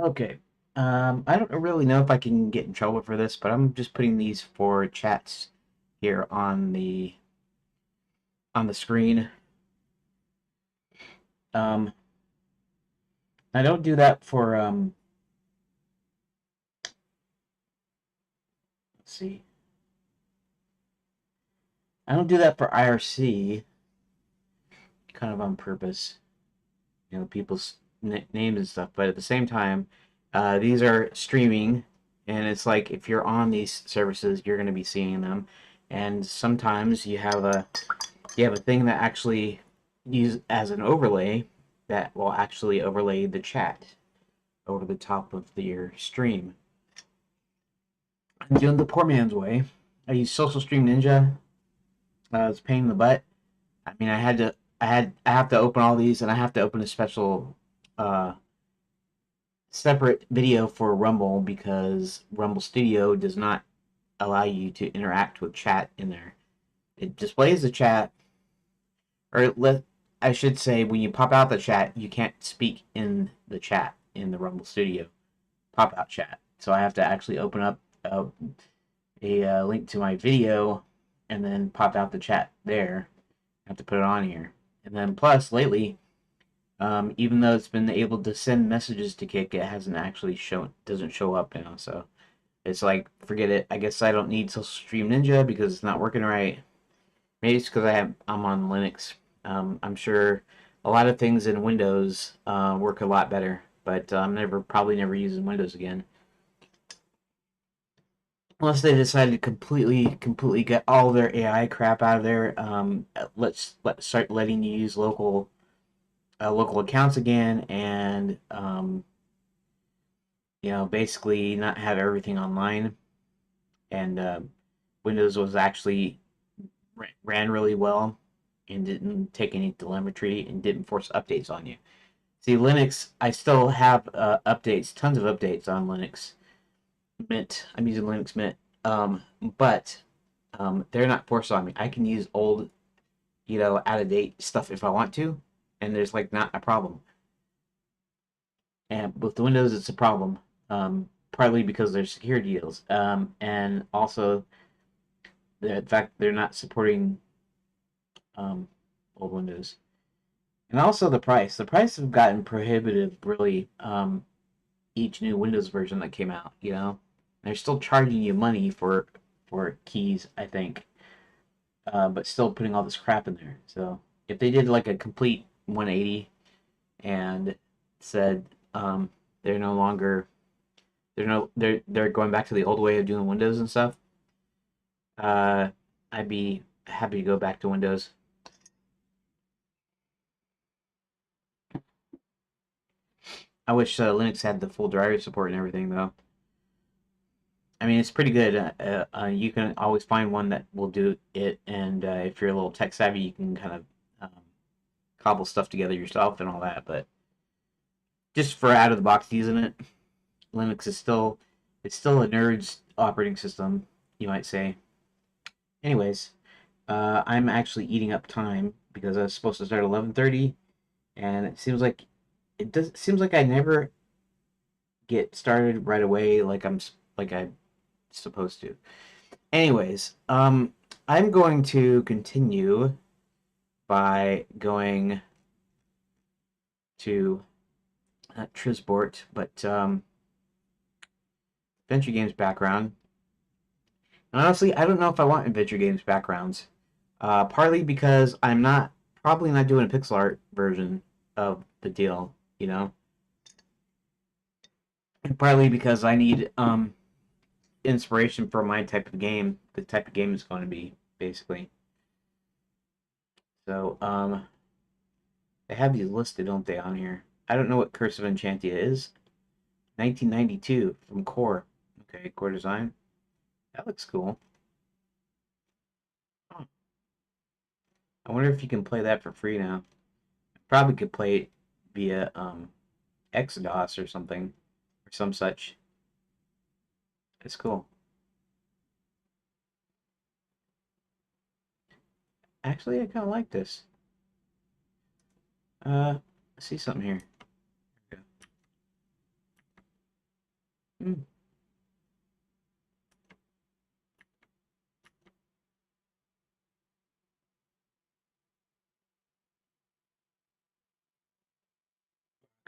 Okay. I don't really know if I can get in trouble for this, but I'm just putting these for chats here on the screen. Um, I don't do that for let's see. I don't do that for IRC, kind of on purpose. People's names and stuff. But at the same time, these are streaming, and it's like if you're on these services, you're going to be seeing them. And sometimes you have a thing that actually use as an overlay that will actually overlay the chat over the top of your stream. I'm doing the poor man's way. I use Social Stream Ninja. It's a pain in the butt. I mean, I have to open all these, and I have to open a special uh, separate video for Rumble because Rumble Studio does not allow you to interact with chat in there. It displays the chat, or I should say, when you pop out the chat, you can't speak in the chat in the Rumble Studio pop out chat. So I have to actually open up a link to my video and then pop out the chat there. I have to put it on here. And then plus lately, even though it's been able to send messages to Kick, it hasn't actually doesn't show up now. So it's like, forget it. I guess I don't need Social Stream Ninja because it's not working right. Maybe it's because I'm on Linux. I'm sure a lot of things in Windows work a lot better, but I'm never probably never using Windows again unless they decide to completely get all their AI crap out of there. Let's start letting you use local accounts again, and basically not have everything online. And Windows was actually ran really well and didn't take any telemetry and didn't force updates on you. See, Linux, I still have updates, tons of updates on Linux Mint. I'm using Linux Mint, but they're not forced on me. I can use old, out of date stuff if I want to, and there's like not a problem. And with the Windows, it's a problem, partly because there's security deals, and also the fact they're not supporting um, old Windows. And also the price. The price have gotten prohibitive, really. Each new Windows version that came out, they're still charging you money for keys, I think, but still putting all this crap in there. So if they did like a complete 180 and said they're no longer they're going back to the old way of doing Windows and stuff, uh, I'd be happy to go back to Windows. I wish Linux had the full driver support and everything though. I mean, it's pretty good. You can always find one that will do it, and if you're a little tech savvy, you can kind of cobble stuff together yourself and all that. But just for out of the box using it, Linux is still a nerd's operating system, you might say. Anyways, I'm actually eating up time because I was supposed to start at 11:30, and it seems like I never get started right away like I'm supposed to. Anyways, I'm going to continue by going to Trizbort, but Adventure Games background. And honestly, I don't know if I want Adventure Games backgrounds. Partly because I'm not probably not doing a pixel art version of the deal, and partly because I need inspiration for my type of game, the type of game it's going to be, basically. So they have these listed, don't they, on here? I don't know what Curse of Enchanted is. 1992 from Core. Okay, Core Design. That looks cool. Huh. I wonder if you can play that for free now. Probably could play it via Exodus or something, or some such. It's cool. Actually, I kind of like this. I see something here. Okay. Mm.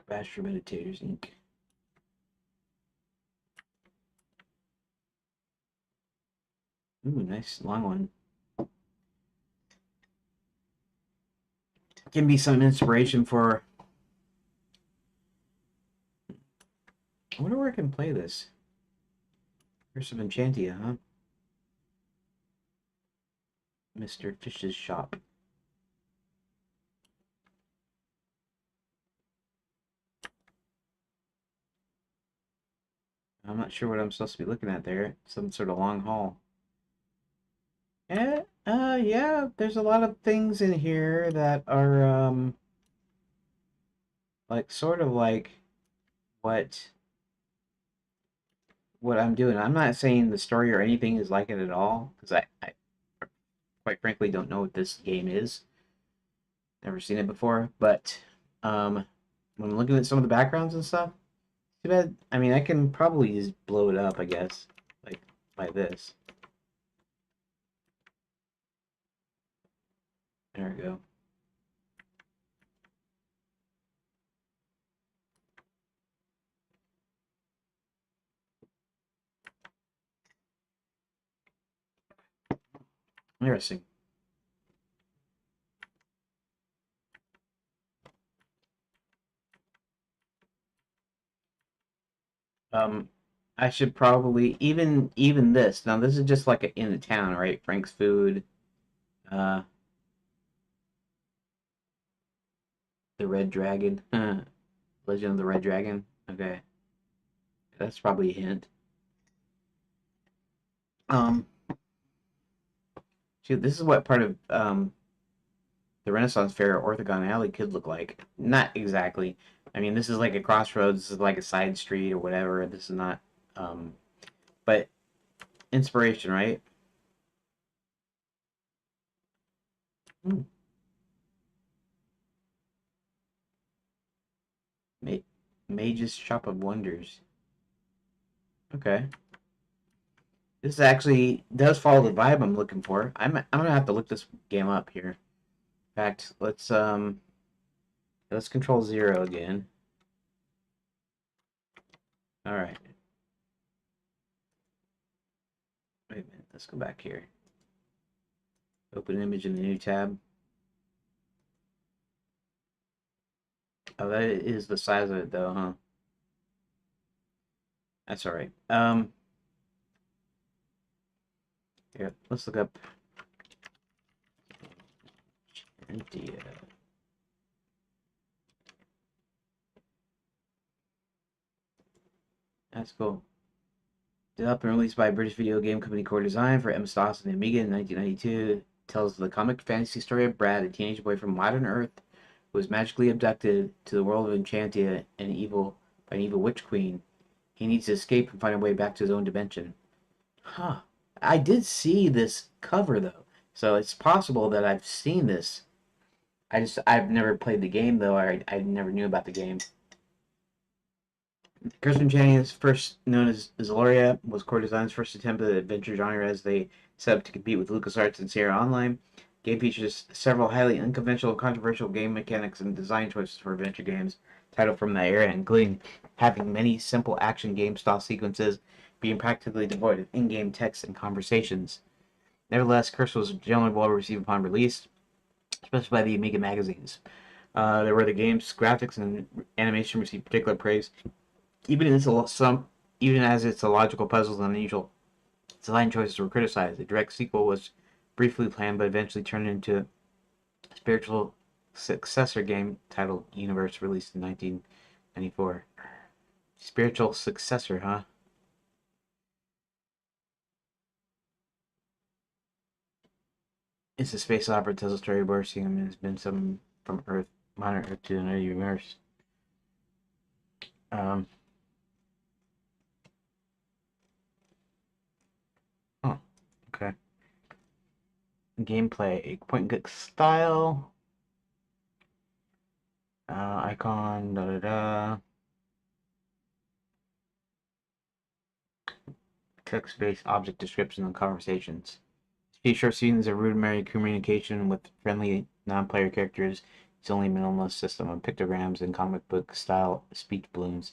Bachelor Meditators Inc. Ooh, nice long one. Can be some inspiration for. I wonder where I can play this. Curse of Enchantia, huh? Mr. Fish's shop. I'm not sure what I'm supposed to be looking at there. Some sort of long haul. Yeah, there's a lot of things in here that are, like, sort of like what what I'm doing. I'm not saying the story or anything is like it at all, because I quite frankly don't know what this game is. Never seen it before, but um, when I'm looking at some of the backgrounds and stuff, too bad. I mean, I can probably just blow it up, I guess, like by this. There we go. Interesting. Um, I should probably even this. Now this is just like in the town, right? Frank's Food, uh, the Red Dragon, Legend of the Red Dragon. Okay, that's probably a hint. Um, shoot, this is what part of the Renaissance Fair Orthogon Alley could look like. Not exactly. I mean, this is like a crossroads. This is like a side street or whatever. This is not. Um, but inspiration, right? Hmm. Ma- Mage's Shop of Wonders. Okay. This actually does follow the vibe I'm looking for. I'm gonna have to look this game up here. In fact, let's control zero again. All right. Wait a minute. Let's go back here. Open image in the new tab. Oh, that is the size of it though, huh? That's all right. Here, let's look up India. That's cool. Developed and released by British video game company Core Design for MS-DOS and Amiga in 1992, tells the comic fantasy story of Brad, a teenage boy from modern Earth who was magically abducted to the world of Enchantia and evil by an evil witch queen. He needs to escape and find a way back to his own dimension. Huh. I did see this cover though, so it's possible that I've seen this. I've never played the game though. I never knew about the game. Kirsten Channing is first known as Zaloria, was Core Design's first attempt at the adventure genre as they set up to compete with LucasArts and Sierra Online. Game features several highly unconventional, controversial game mechanics and design choices for adventure games titled from that era, including having many simple action game style sequences being practically devoid of in-game text and conversations. Nevertheless, Curse was generally well received upon release, especially by the Amiga magazines. There were the game's graphics and animation received particular praise, even as its illogical puzzles and unusual design choices were criticized. A direct sequel was briefly planned, but eventually turned into a spiritual successor game titled Universe, released in 1994. Spiritual successor, huh? It's a space opera tells a story where Seaman has been some from Earth, modern Earth, to another universe. Um, oh, okay. Gameplay: a point and click style. Icon. Da da da. text-based object descriptions and conversations. These short scenes of rudimentary communication with friendly non-player characters. It's only a minimalist system of pictograms and comic book style speech balloons,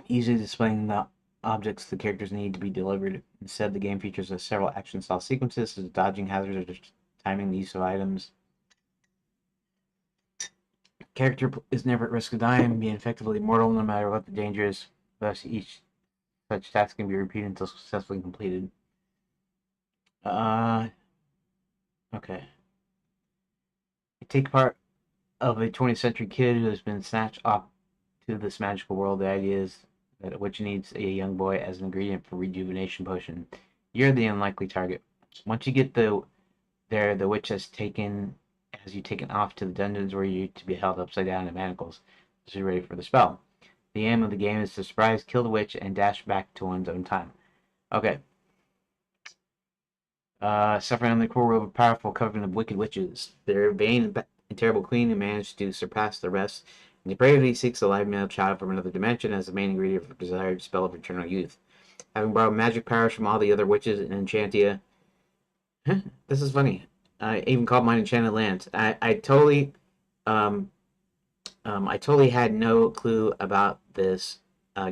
easily displaying the objects the characters need to be delivered. Instead, the game features several action-style sequences, such as dodging hazards or just timing the use of items. Character is never at risk of dying, being effectively immortal no matter what the danger is. Thus, each such task can be repeated until successfully completed. Okay. You take part of a 20th century kid who has been snatched off to this magical world. The idea is that a witch needs a young boy as an ingredient for rejuvenation potion. You're the unlikely target. Once you get there, the witch has you taken off to the dungeons where you're to be held upside down in manacles. So you're ready for the spell. The aim of the game is to surprise, kill the witch, and dash back to one's own time. Okay. Suffering under the cruel rule of a powerful coven of wicked witches. Their vain and terrible queen who managed to surpass the rest. And depravity seeks a live male child from another dimension as the main ingredient for the desired spell of eternal youth. Having borrowed magic powers from all the other witches in Enchantia. This is funny. I even called mine Enchanted Lands. I totally had no clue about this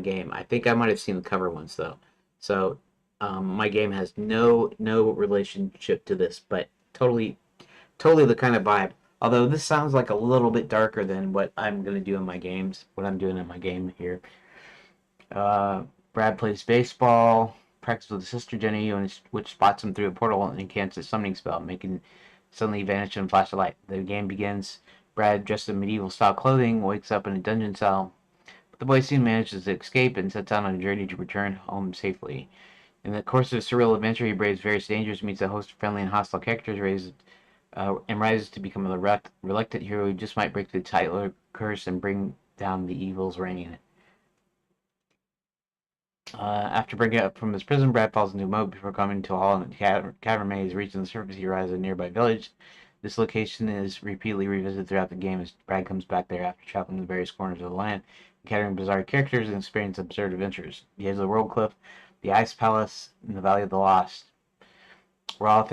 game. I think I might have seen the cover once though. So my game has no relationship to this, but totally the kind of vibe. Although this sounds like a little bit darker than what I'm gonna do in my games. What I'm doing in my game here. Brad plays baseball, practices with his sister Jenny, which spots him through a portal and casts a summoning spell, making suddenly vanish in a flash of light. The game begins. Brad, dressed in medieval-style clothing, wakes up in a dungeon cell. But the boy soon manages to escape and sets out on a journey to return home safely. In the course of a surreal adventure, he braves various dangers, meets a host of friendly and hostile characters, and rises to become a reluctant hero who just might break the title curse and bring down the evil's reign. After breaking out from his prison, Brad falls into a moat before coming to a hall in the cavern maze. Reaching the surface, he arrives at a nearby village. This location is repeatedly revisited throughout the game as Brad comes back there after traveling to various corners of the land, encountering bizarre characters and experiencing absurd adventures. The edge of the world cliff, the ice palace, and the valley of the lost, where all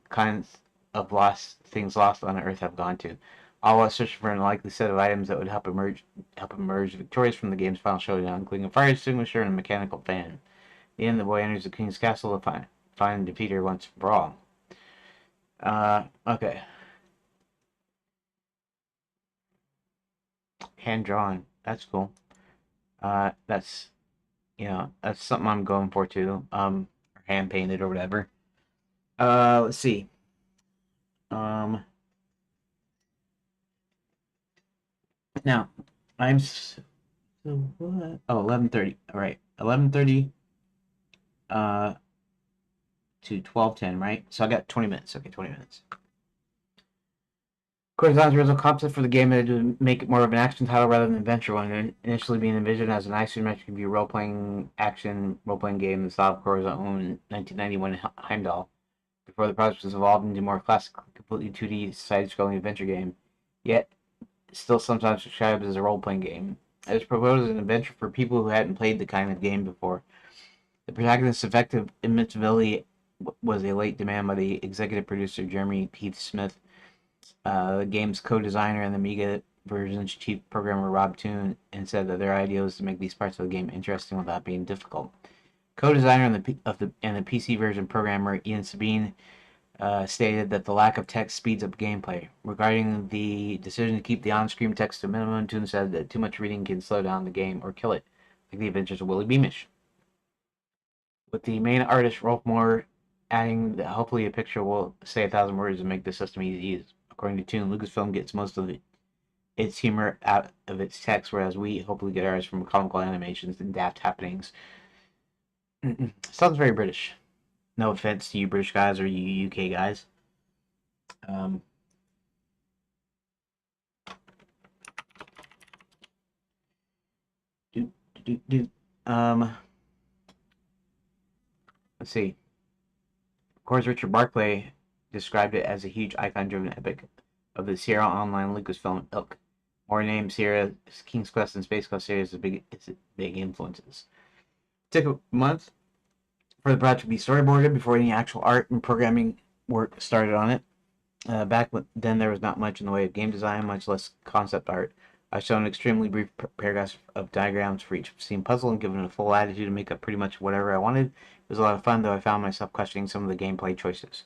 kinds of lost things lost on Earth have gone to. All while searching for an unlikely set of items that would help emerge victorious from the game's final showdown, including a fire extinguisher and a mechanical fan. In the end, the boy enters the king's castle to find and defeat her once for all. Okay. Hand drawn. That's cool. That's that's something I'm going for too. Hand painted or whatever. Let's see. Now, so what? Oh, 11:30. All right. 11:30 to 12:10, right? So I got 20 minutes. Okay, 20 minutes. Coruscant's original concept for the game is to make it more of an action title rather than an adventure one, initially being envisioned as an isometric view role-playing game in the style of Coruscant's own 1991 Heimdall, before the project was evolved into a more classic, completely 2D side-scrolling adventure game, yet still sometimes described as a role-playing game. It was proposed as an adventure for people who hadn't played the kind of game before. The protagonist's effective invincibility was a late demand by the executive producer Jeremy Heath Smith, the game's co-designer and the Amiga version's chief programmer Rob Toon, and said that their idea was to make these parts of the game interesting without being difficult. Co-designer and the PC version programmer Ian Sabine stated that the lack of text speeds up gameplay. Regarding the decision to keep the on-screen text to a minimum, Toon said that too much reading can slow down the game or kill it, like the Adventures of Willie Beamish. With the main artist Rolf Moore adding that hopefully a picture will say 1,000 words and make the system easy to use. According to Toon, Lucasfilm gets most of its humor out of its text, whereas we hopefully get ours from comical animations and daft happenings. Sounds very British. No offense to you British guys or you UK guys. Let's see. Of course, Richard Barclay described it as a huge icon-driven epic of the Sierra Online Lucasfilm ilk. More named Sierra, King's Quest, and Space Quest series are big influences. took a month for the project to be storyboarded before any actual art and programming work started on it. Back then, there was not much in the way of game design, much less concept art. I've shown extremely brief paragraphs of diagrams for each scene puzzle and given it a full latitude to make up pretty much whatever I wanted. It was a lot of fun, though I found myself questioning some of the gameplay choices.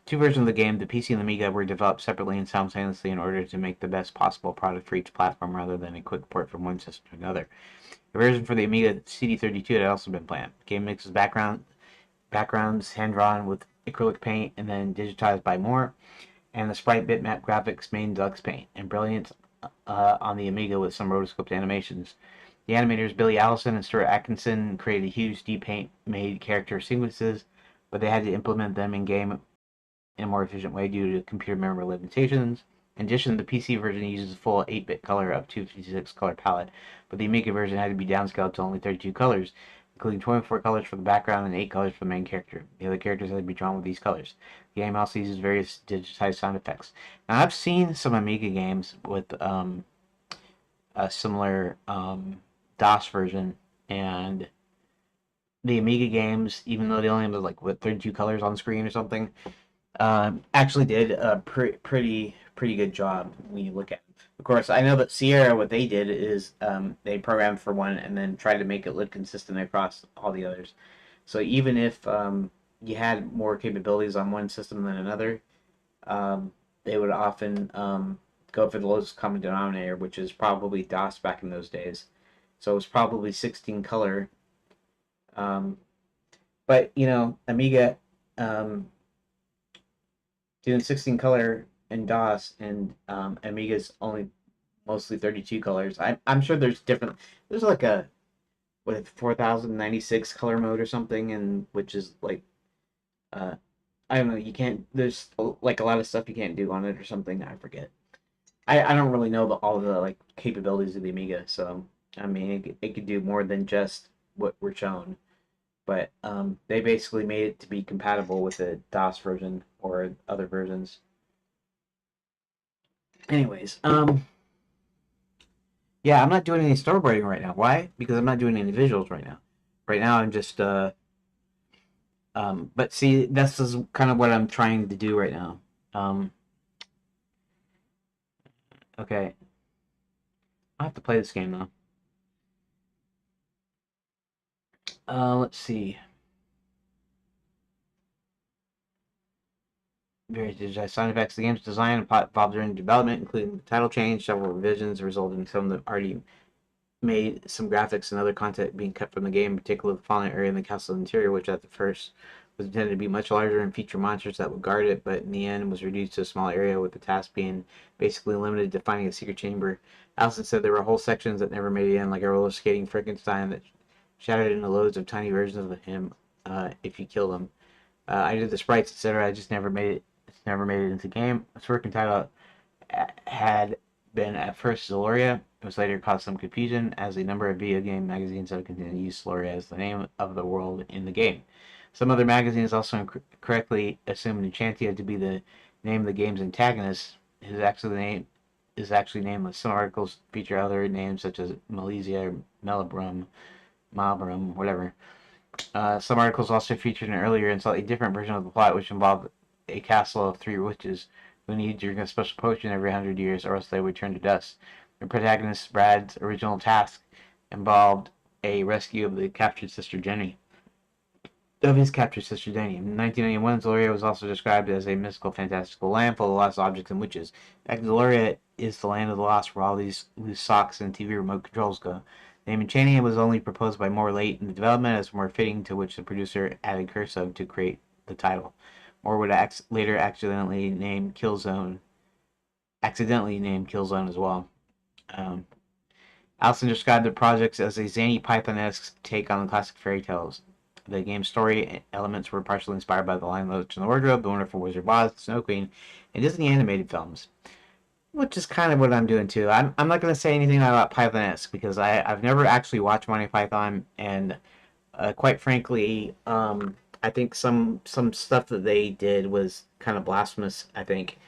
Two versions of the game, the PC and the Amiga, were developed separately and simultaneously in order to make the best possible product for each platform rather than a quick port from one system to another. A version for the Amiga CD32 had also been planned. The game mixes backgrounds hand-drawn with acrylic paint and then digitized by Moore, and the sprite bitmap graphics made Dux Paint, and Brilliance on the Amiga with some rotoscoped animations. The animators Billy Allison and Stuart Atkinson created huge deep paint made character sequences, but they had to implement them in game in a more efficient way due to computer memory limitations. In addition, the PC version uses a full 8-bit color up to 56 color palette, but the Amiga version had to be downscaled to only 32 colors, including 24 colors for the background and 8 colors for the main character. The other characters had to be drawn with these colors. The game also uses various digitized sound effects. Now, I've seen some Amiga games with a similar DOS version, and the Amiga games, even though they only have like 32 colors on screen or something, actually did a pretty good job when you look at it. Of course, I know that Sierra, what they did is they programmed for one and then tried to make it look consistent across all the others. So even if you had more capabilities on one system than another, they would often go for the lowest common denominator, which is probably DOS back in those days. So it was probably 16 color. Um, but, Amiga doing 16 color in DOS and Amiga's only mostly 32 colors. I'm sure there's like a, 4096 color mode or something, and which is like, uh, I don't know, you can't, there's like a lot of stuff you can't do on it or something. I forget. I don't really know all the like capabilities of the Amiga, so I mean it could do more than just what we're shown. But they basically made it to be compatible with the DOS version or other versions. Anyways, yeah, I'm not doing any storyboarding right now. Why? Because I'm not doing any visuals right now. Right now, I'm just but see, this is kind of what I'm trying to do right now. Okay, I have to play this game though. Let's see. Various digitized sound effects. The game's design and plot evolved during development, including the title change, several revisions, resulting in some of the already made some graphics and other content being cut from the game, particularly the fallen area in the castle interior, which at the first was intended to be much larger and feature monsters that would guard it, but in the end was reduced to a small area, with the task being basically limited to finding a secret chamber. Allison said there were whole sections that never made it in, like a roller skating Frankenstein that shattered into loads of tiny versions of him if you kill them. I did the sprites, etc. I just never made it. It's never made it into game. Its working title had been at first Zaloria. It was later caused some confusion as a number of video game magazines have continued to use Zaloria as the name of the world in the game. Some other magazines also incorrectly assumed Enchanted to be the name of the game's antagonist, who is actually nameless. Some articles feature other names such as Malesia, Malbrum, whatever. Some articles also featured an earlier and slightly different version of the plot, which involved a castle of three witches who need to drink a special potion every 100 years, or else they would turn to dust. The protagonist Brad's original task involved a rescue of his captured sister Jenny. In 1991, Zaloria was also described as a mystical, fantastical land full of lost objects and witches. In fact, Zaloria is the land of the lost, where all these loose socks and TV remote controls go. The name Enchanted was only proposed by Moore late in the development as more fitting, to which the producer added cursive to create the title. Moore would later accidentally named Killzone as well. Um, Allison described the projects as a zany Python-esque take on the classic fairy tales. The game's story elements were partially inspired by The Lion, the Witch, and the Wardrobe, The Wonderful Wizard of Oz, The Snow Queen, and Disney animated films. Which is kind of what I'm doing too. I'm not going to say anything about Python-esque because I've never actually watched Monty Python, and quite frankly, I think some stuff that they did was kind of blasphemous. I think,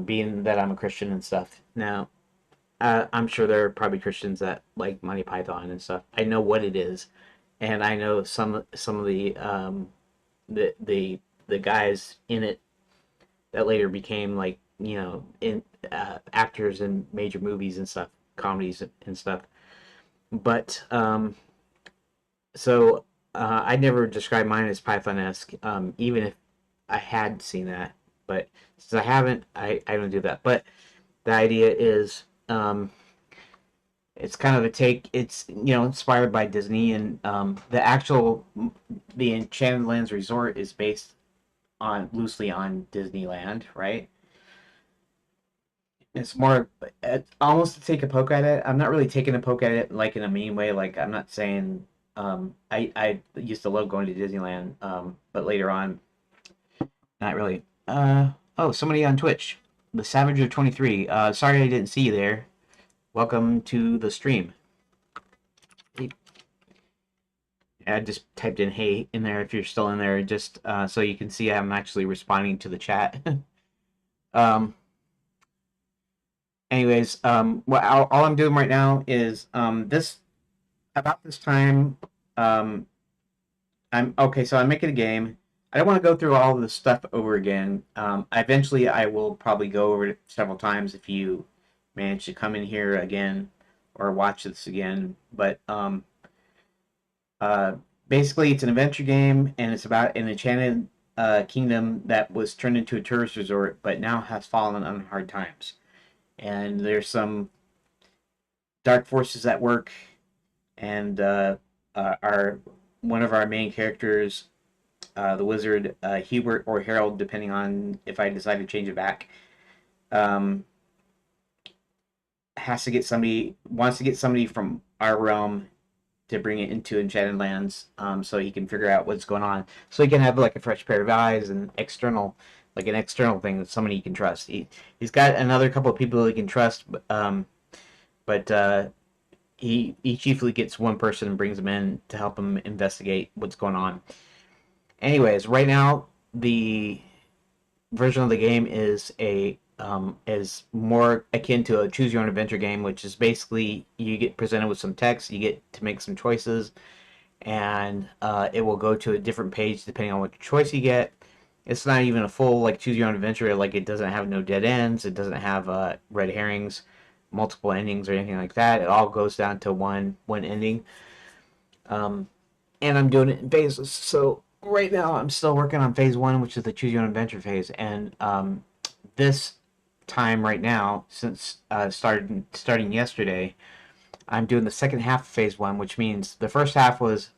being that I'm a Christian and stuff. Now, I'm sure there are probably Christians that like Monty Python and stuff. I know what it is, and I know some of the the guys in it that later became like in actors in major movies and stuff, comedies and stuff. But so I never describe mine as Python-esque, even if I had seen that. But since I haven't, I don't do that. But the idea is it's kind of a take. It's inspired by Disney, and the Enchanted Lands Resort is based on loosely on Disneyland, right? It's more almost to take a poke at it. I'm not really taking a poke at it like in a mean way. Like I'm not saying I used to love going to Disneyland, but later on, not really. Oh, somebody on Twitch, the Savager 23. Sorry I didn't see you there. Welcome to the stream. I just typed in "hey" in there if you're still in there, just so you can see I'm actually responding to the chat. um, anyways, all I'm doing right now is this about this time. Um, I'm okay, so I'm making a game. I don't want to go through all of this stuff over again. Eventually, I will probably go over it several times if you manage to come in here again or watch this again. But uh, basically, it's an adventure game, and it's about an enchanted kingdom that was turned into a tourist resort, but now has fallen on hard times. And there's some dark forces at work, and our one of our main characters, the wizard Hubert or Harold, depending on if I decide to change it back, um, wants to get somebody from our realm to bring it into Enchanted Lands, so he can figure out what's going on, so he can have like a fresh pair of eyes and an external thing that somebody he can trust. He's got another couple of people he can trust, but he chiefly gets one person and brings them in to help him investigate what's going on. Anyways, right now the version of the game is more akin to a choose your own adventure game, which is basically you get presented with some text, you get to make some choices, and it will go to a different page depending on what choice you get. It's not even a full like choose your own adventure. Like it doesn't have no dead ends. It doesn't have red herrings, multiple endings, or anything like that. It all goes down to one ending. Um, and I'm doing it in phases. So right now I'm still working on phase one, which is the choose your own adventure phase, and this time right now, since starting yesterday, I'm doing the second half of phase one, which means the first half was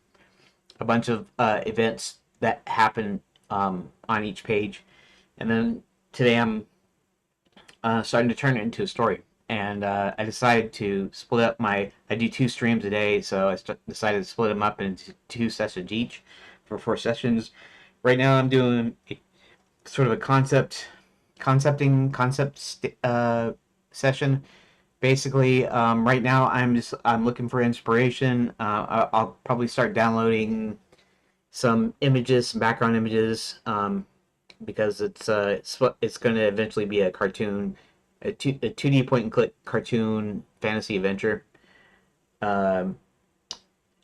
a bunch of events that happen on each page, and then today I'm starting to turn it into a story. And I decided to split up I do 2 streams a day, so decided to split them up into 2 sessions each for 4 sessions. Right now, I'm doing sort of a concept session. Basically, right now I'm looking for inspiration. I'll probably start downloading some images, some background images, because it's going to eventually be a cartoon, a 2D point and click cartoon fantasy adventure. Um,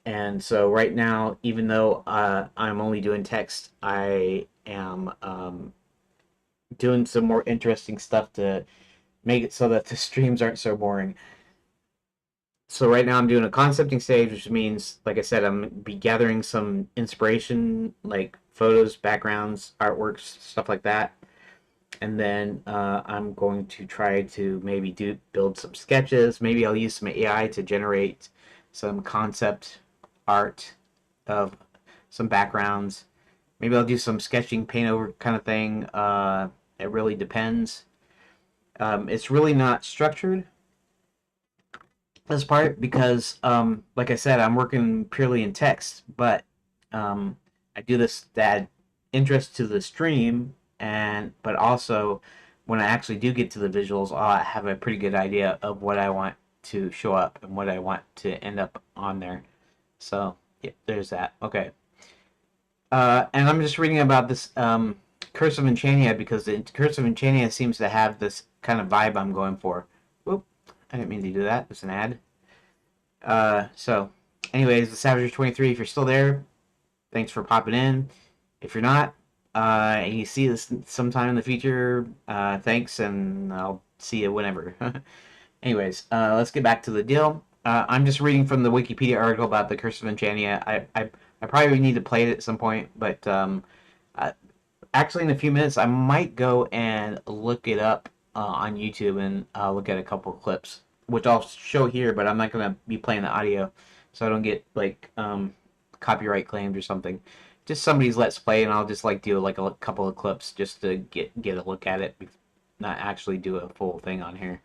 and so right now, even though I'm only doing text, I am doing some more interesting stuff to make it so that the streams aren't so boring. So right now I'm doing a concepting stage, which means, like I said, I'm be gathering some inspiration, like photos, backgrounds, artworks, stuff like that. And then I'm going to try to maybe build some sketches. Maybe I'll use some AI to generate some concept art of some backgrounds. Maybe I'll do some sketching, paint over kind of thing. It really depends. It's really not structured, this part, because like I said, I'm working purely in text, but I do this to add interest to the stream, and but also when I actually do get to the visuals, I'll have a pretty good idea of what I want to show up and what I want to end up on there. So yeah, there's that. Okay. And I'm just reading about this Curse of Enchania, because the Curse of Enchania seems to have this kind of vibe I'm going for. Whoop, I didn't mean to do that. It's an ad. So Anyways, the Savager 23, if you're still there, thanks for popping in. If you're not, and you see this sometime in the future, thanks, and I'll see you whenever. Anyways, let's get back to the deal. I'm just reading from the Wikipedia article about the Curse of Enchania. I probably need to play it at some point, but uh, actually, in a few minutes, I might go and look it up on YouTube and look at a couple of clips, which I'll show here, but I'm not going to be playing the audio, so I don't get like copyright claimed or something. Just somebody's Let's Play, and I'll just like do like a couple of clips just to get a look at it, not actually do a full thing on here.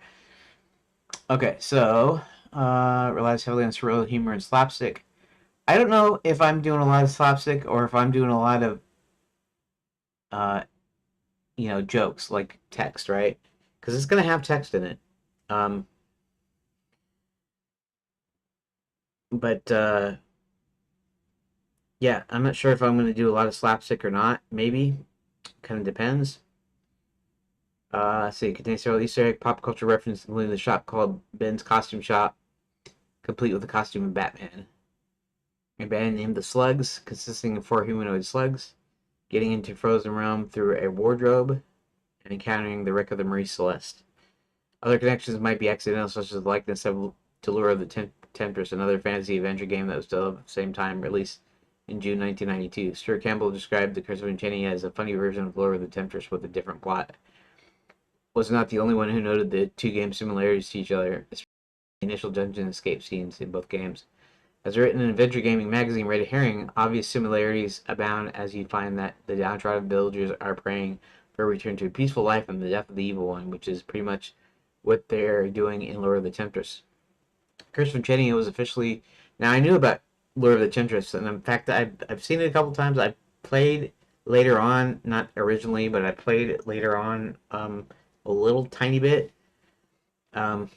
Okay, so relies heavily on surreal humor and slapstick. I don't know if I'm doing a lot of slapstick or if I'm doing a lot of uh, jokes like text, right? Because it's gonna have text in it. Um, but yeah, I'm not sure if I'm gonna do a lot of slapstick or not. Maybe, kind of depends. See, it contains several Easter egg pop culture references, including the shop called Ben's Costume Shop, complete with the costume of Batman. A band named the Slugs, consisting of 4 humanoid slugs, getting into Frozen Realm through a wardrobe and encountering the wreck of the Marie Celeste. Other connections might be accidental, such as the likeness of to Lure of the Temptress, another fantasy adventure game that was developed at the same time, released in June 1992. Stuart Campbell described The Curse of Enchanted as a funny version of Lure of the Temptress with a different plot. Was not the only one who noted the two game similarities to each other, especially the initial dungeon escape scenes in both games. As written in Adventure Gaming magazine Red Herring, obvious similarities abound as you find that the downtrodden villagers are praying for a return to a peaceful life and the death of the evil one, which is pretty much what they're doing in Lure of the Temptress. Curse of Enchanted was officially... Now, I knew about Lure of the Temptress, and in fact, I've seen it a couple times. I played later on, not originally, but I played it later on a little tiny bit. A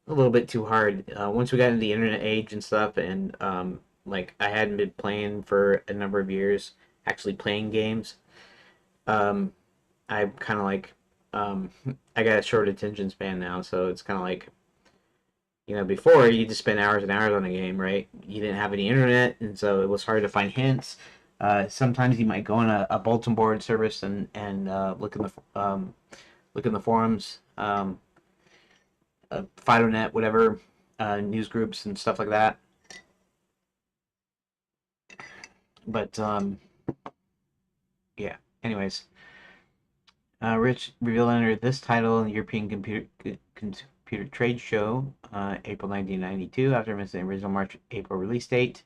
little bit too hard. Once we got into the internet age and stuff, and like I hadn't been playing for a number of years, actually playing games. Um, I kind of like I got a short attention span now, so it's kind of like before you just spend hours and hours on a game, right? You didn't have any internet, and so it was hard to find hints. Sometimes you might go on a bulletin board service and look in the forums. FidoNet, whatever, news groups and stuff like that. But yeah. Anyways, Rich revealed under this title in the European Computer Trade Show, April 1992, after missing the original March-April release date.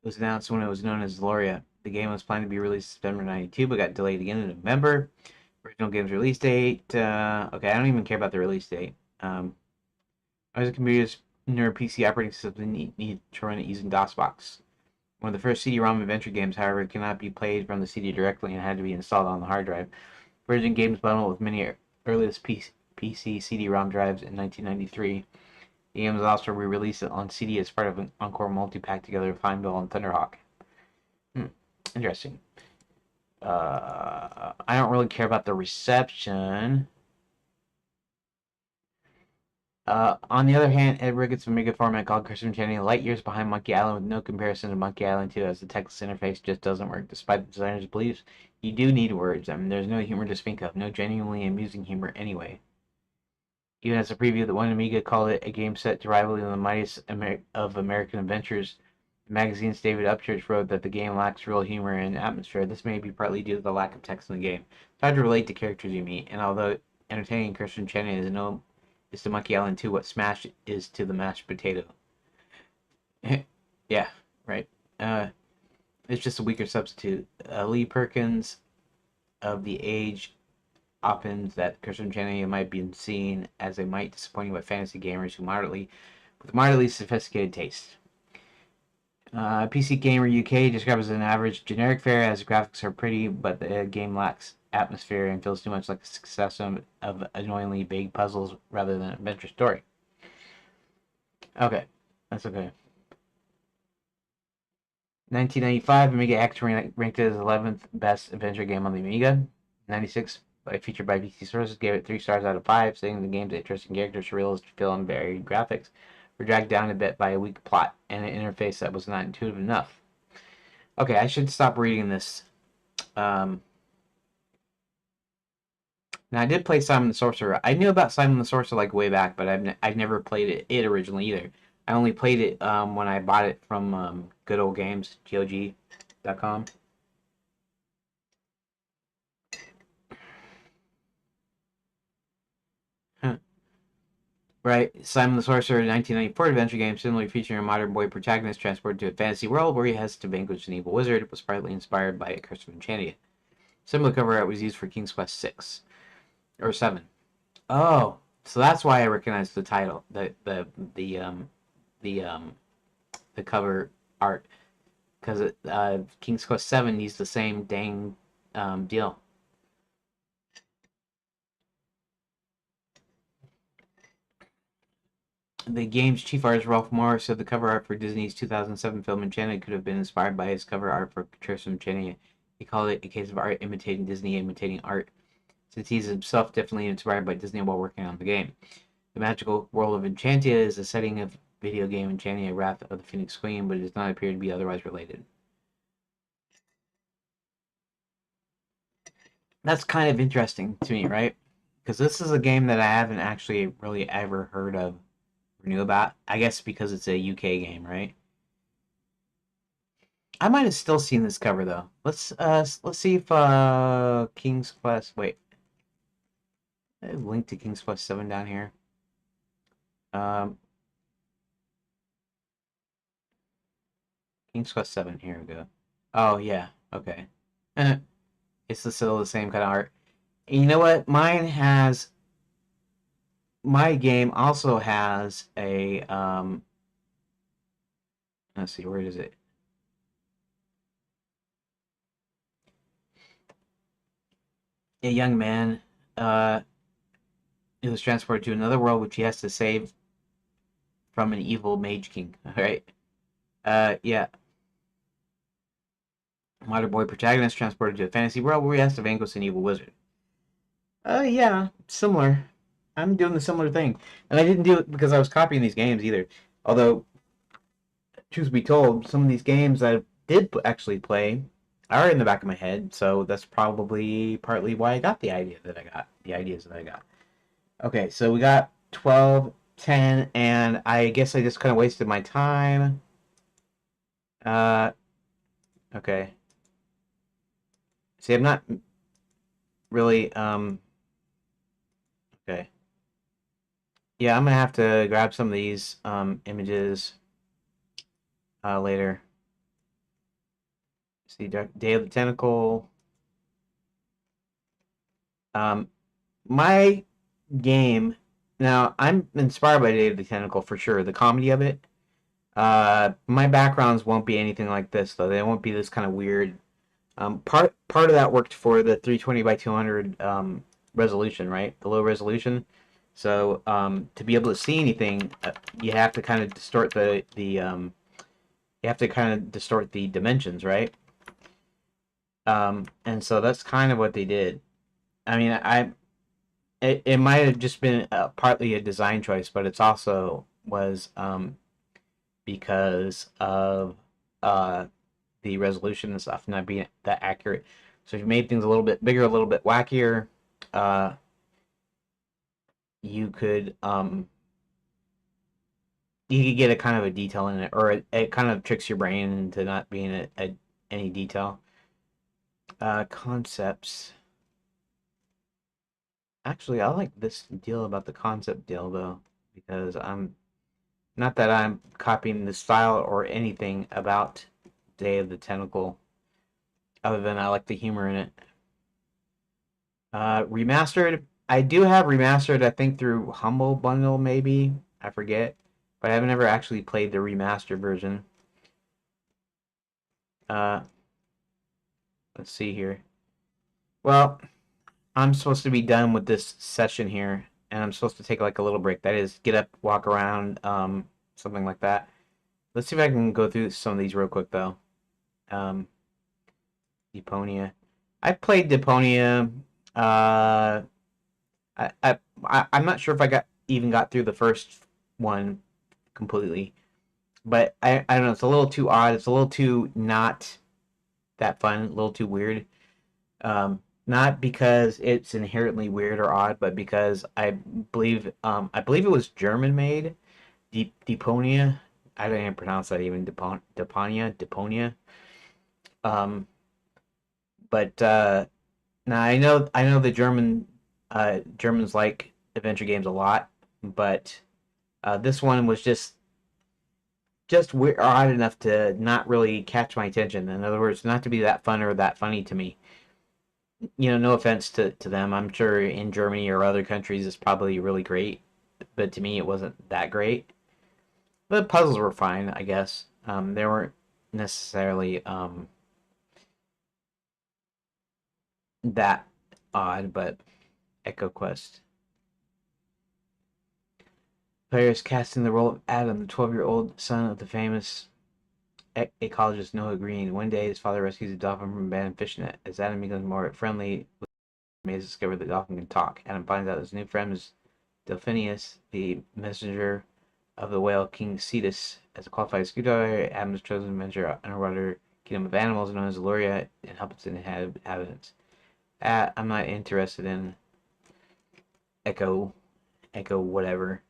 It was announced when it was known as Loria. The game was planned to be released September 92, but got delayed again in November. Original game's release date. Okay, I don't even care about the release date. As a computer's newer PC operating system need to run it using DOSBox. One of the first CD-ROM adventure games, however, cannot be played from the CD directly and had to be installed on the hard drive. Virgin Games bundled with many earliest PC CD-ROM drives in 1993. The game was also re-released on CD as part of an Encore multi-pack together with Pineball and Thunderhawk. Interesting. I don't really care about the reception. On the other hand, Ed Ricketts of Mega Format called Curse of Enchanted light years behind Monkey Island with no comparison to Monkey Island 2 as the text interface just doesn't work. Despite the designer's beliefs, you do need words. I mean, there's no humor to speak of, no genuinely amusing humor anyway. Even as a preview, the one Amiga called it a game set to rival the mightiest of American adventures, the magazine's David Upchurch wrote that the game lacks real humor and atmosphere. This may be partly due to the lack of text in the game. It's hard to relate to characters you meet, and although entertaining, Curse of Enchanted is to Monkey Island 2 what Smash is to the mashed potato. Yeah, right. It's just a weaker substitute. Lee Perkins of The Age opines that Curse of Enchanted might be seen as a might disappointing by fantasy gamers with moderately sophisticated taste. PC Gamer UK describes it as an average generic fare as the graphics are pretty, but the game lacks atmosphere and feels too much like a succession of annoyingly vague puzzles rather than an adventure story. Okay, that's okay. 1995, Amiga X ranked it as 11th best adventure game on the Amiga. 96, featured by PC Sources, gave it 3 stars out of 5, saying the game's interesting characters, realistic feel, and varied graphics. were dragged down a bit by a weak plot and an interface that was not intuitive enough. Okay, I should stop reading this. Now, I did play Simon the Sorcerer. I knew about Simon the Sorcerer like way back, but I've never played it originally either. I only played it when I bought it from Good Old Games, GOG.com. Huh. Right, Simon the Sorcerer, a 1994 adventure game, similarly featuring a modern boy protagonist transported to a fantasy world where he has to vanquish an evil wizard, was partly inspired by Curse of Enchanted. Similar cover art was used for King's Quest 6 or 7. Oh, so that's why I recognize the title, the the cover art, because King's Quest 7 used the same dang deal. The game's chief artist Ralph Morris said the cover art for Disney's 2007 film Enchanted could have been inspired by his cover art for Curse of Enchanted. He called it a case of art imitating Disney, imitating art, since he's himself definitely inspired by Disney while working on the game. The magical world of Enchanted is the setting of video game Enchanted Wrath of the Phoenix Queen, but it does not appear to be otherwise related. That's kind of interesting to me, right? Because this is a game that I haven't actually really ever heard of or knew about. I guess because it's a UK game, right? I might have still seen this cover though. Let's see if King's Quest. Wait, I have a link to King's Quest 7 down here. Um, King's Quest 7. Here we go. Oh yeah, okay. It's still the same kind of art. And you know what? My game also has a let's see, where is it? A young man is transported to another world which he has to save from an evil mage king. All right. Yeah. Modern boy protagonist transported to a fantasy world where he has to vanquish an evil wizard. Yeah, similar. I'm doing the similar thing, and I didn't do it because I was copying these games either. Although, truth be told, some of these games I did actually play are in the back of my head, so that's probably partly why I got the idea that I got the ideas that I got. Okay, so we got 12, 10, and I guess I just kind of wasted my time. Uh, okay. See, I'm not really, okay. Yeah, I'm gonna have to grab some of these images later. See, Day of the Tentacle. Um, my game. Now, I'm inspired by Day of the Tentacle for sure. The comedy of it. My backgrounds won't be anything like this though. They won't be this kind of weird. Part of that worked for the 320 by 200 resolution, right? The low resolution. So to be able to see anything, you have to kind of distort you have to kind of distort the dimensions, right? And so that's kind of what they did. I mean, it might have just been partly a design choice, but it's also was because of the resolution and stuff not being that accurate. So if you made things a little bit bigger, a little bit wackier, uh, you could you could get a kind of a detail in it, or it kind of tricks your brain into not being any detail. Concepts. Actually, I like this deal about the concept deal though, because I'm not that I'm copying the style or anything about Day of the Tentacle, other than I like the humor in it. Remastered. I do have remastered. I think through Humble Bundle, maybe I forget, but I've never actually played the remastered version. Uh, let's see here. Well, I'm supposed to be done with this session here, and I'm supposed to take like a little break. That is, get up, walk around, something like that. Let's see if I can go through some of these real quick though. Um, Deponia. I played Deponia. Uh, I'm not sure if I even got through the first one completely. But I don't know. It's a little too odd. It's a little too not that fun. A little too weird. Not because it's inherently weird or odd, but because I believe it was German made. Deponia. I don't even pronounce that even. Deponia. Um, but now I know the Germans like adventure games a lot, but this one was just weird, odd enough to not really catch my attention. In other words, not to be that fun or that funny to me. No offense to them. I'm sure in Germany or other countries it's probably really great, but to me it wasn't that great. The puzzles were fine, I guess. They weren't necessarily that odd, but Echo Quest. Players casting the role of Adam, the 12-year-old son of the famous ecologist Noah Green. One day, his father rescues a dolphin from an abandoned fishing net. As Adam becomes more friendly, he discover the dolphin can talk. Adam finds out his new friend is Delphinius, the messenger of the whale king Cetus. As a qualified scuba Adam is chosen to measure underwater kingdom of animals known as Luria and help its inhabitants. I'm not interested in echo, whatever,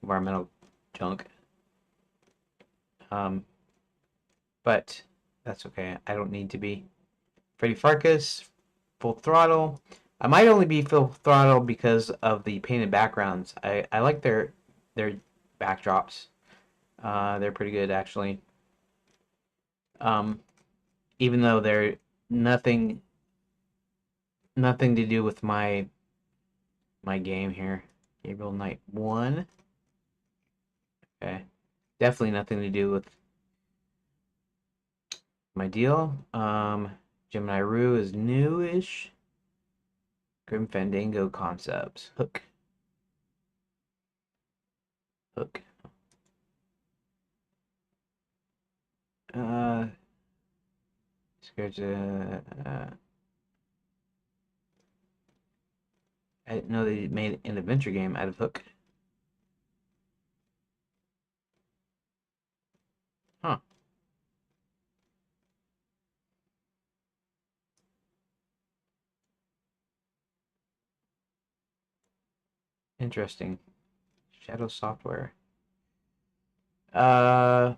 environmental junk. Um, but that's okay. I don't need to be. Freddy Farkas, Full Throttle. I might only be Full Throttle because of the painted backgrounds. I like their backdrops. They're pretty good actually. Um, Even though they're nothing nothing to do with my game here. Gabriel Knight 1. Okay. Definitely nothing to do with my deal. Gemini Rue is newish. Grim Fandango Concepts. Hook. Uh, Scared to, I didn't know they made an adventure game out of Hook. Huh. Interesting. Shadow Software. Uh,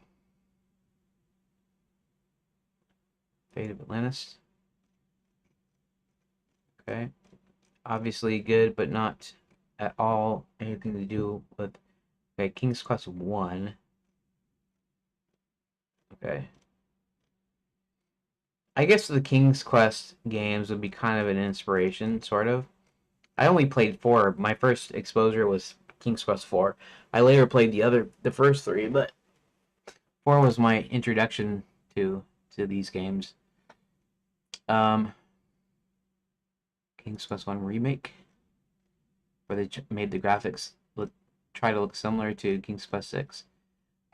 Fate of Atlantis. Okay. Obviously good, but not at all anything to do with. Okay, King's Quest 1. Okay. I guess the King's Quest games would be kind of an inspiration, sort of. I only played 4. My first exposure was King's Quest 4. I later played the first 3, but 4 was my introduction to these games. Um, King's Quest 1 remake, where they made the graphics try to look similar to King's Quest 6.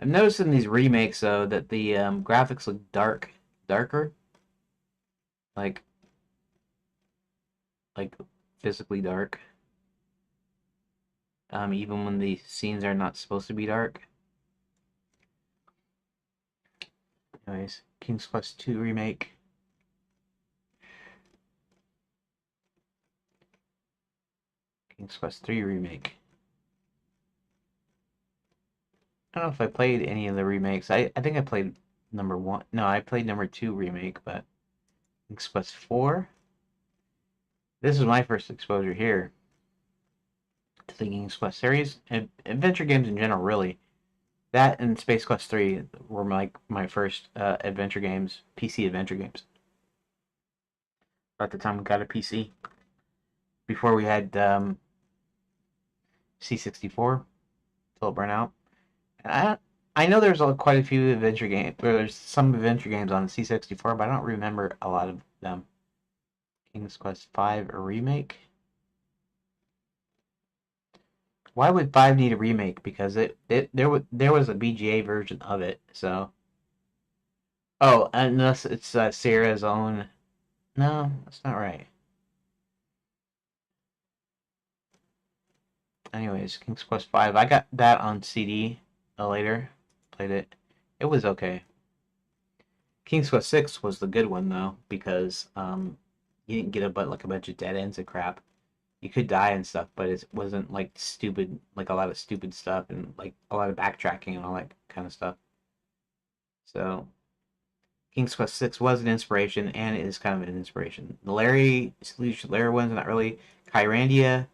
I've noticed in these remakes though that the graphics look darker, like like physically dark. Even when the scenes are not supposed to be dark. Anyways, King's Quest 2 remake. King's Quest 3 remake. I don't know if I played any of the remakes. I think I played number 1. No, I played number 2 remake, but King's Quest 4. This is my first exposure here to the King's Quest series and adventure games in general, really. That and Space Quest 3 were my first adventure games, PC adventure games. At the time we got a PC. Before we had C64 till it ran out. I I know there's quite a few adventure games. There's some adventure games on the C64, but I don't remember a lot of them. King's Quest 5 a remake? Why would 5 need a remake? Because there was a BGA version of it. So oh, unless it's Sierra's own. No, that's not right. Anyways, King's Quest 5. I got that on CD. later. Played it. It was okay. King's Quest 6 was the good one though, because you didn't get like a bunch of dead ends and crap. You could die and stuff, but it wasn't like stupid, like a lot of stupid stuff and like a lot of backtracking and all that kind of stuff. So King's Quest 6 was an inspiration and it is kind of an inspiration. The Larry one's not really. Kyrandia,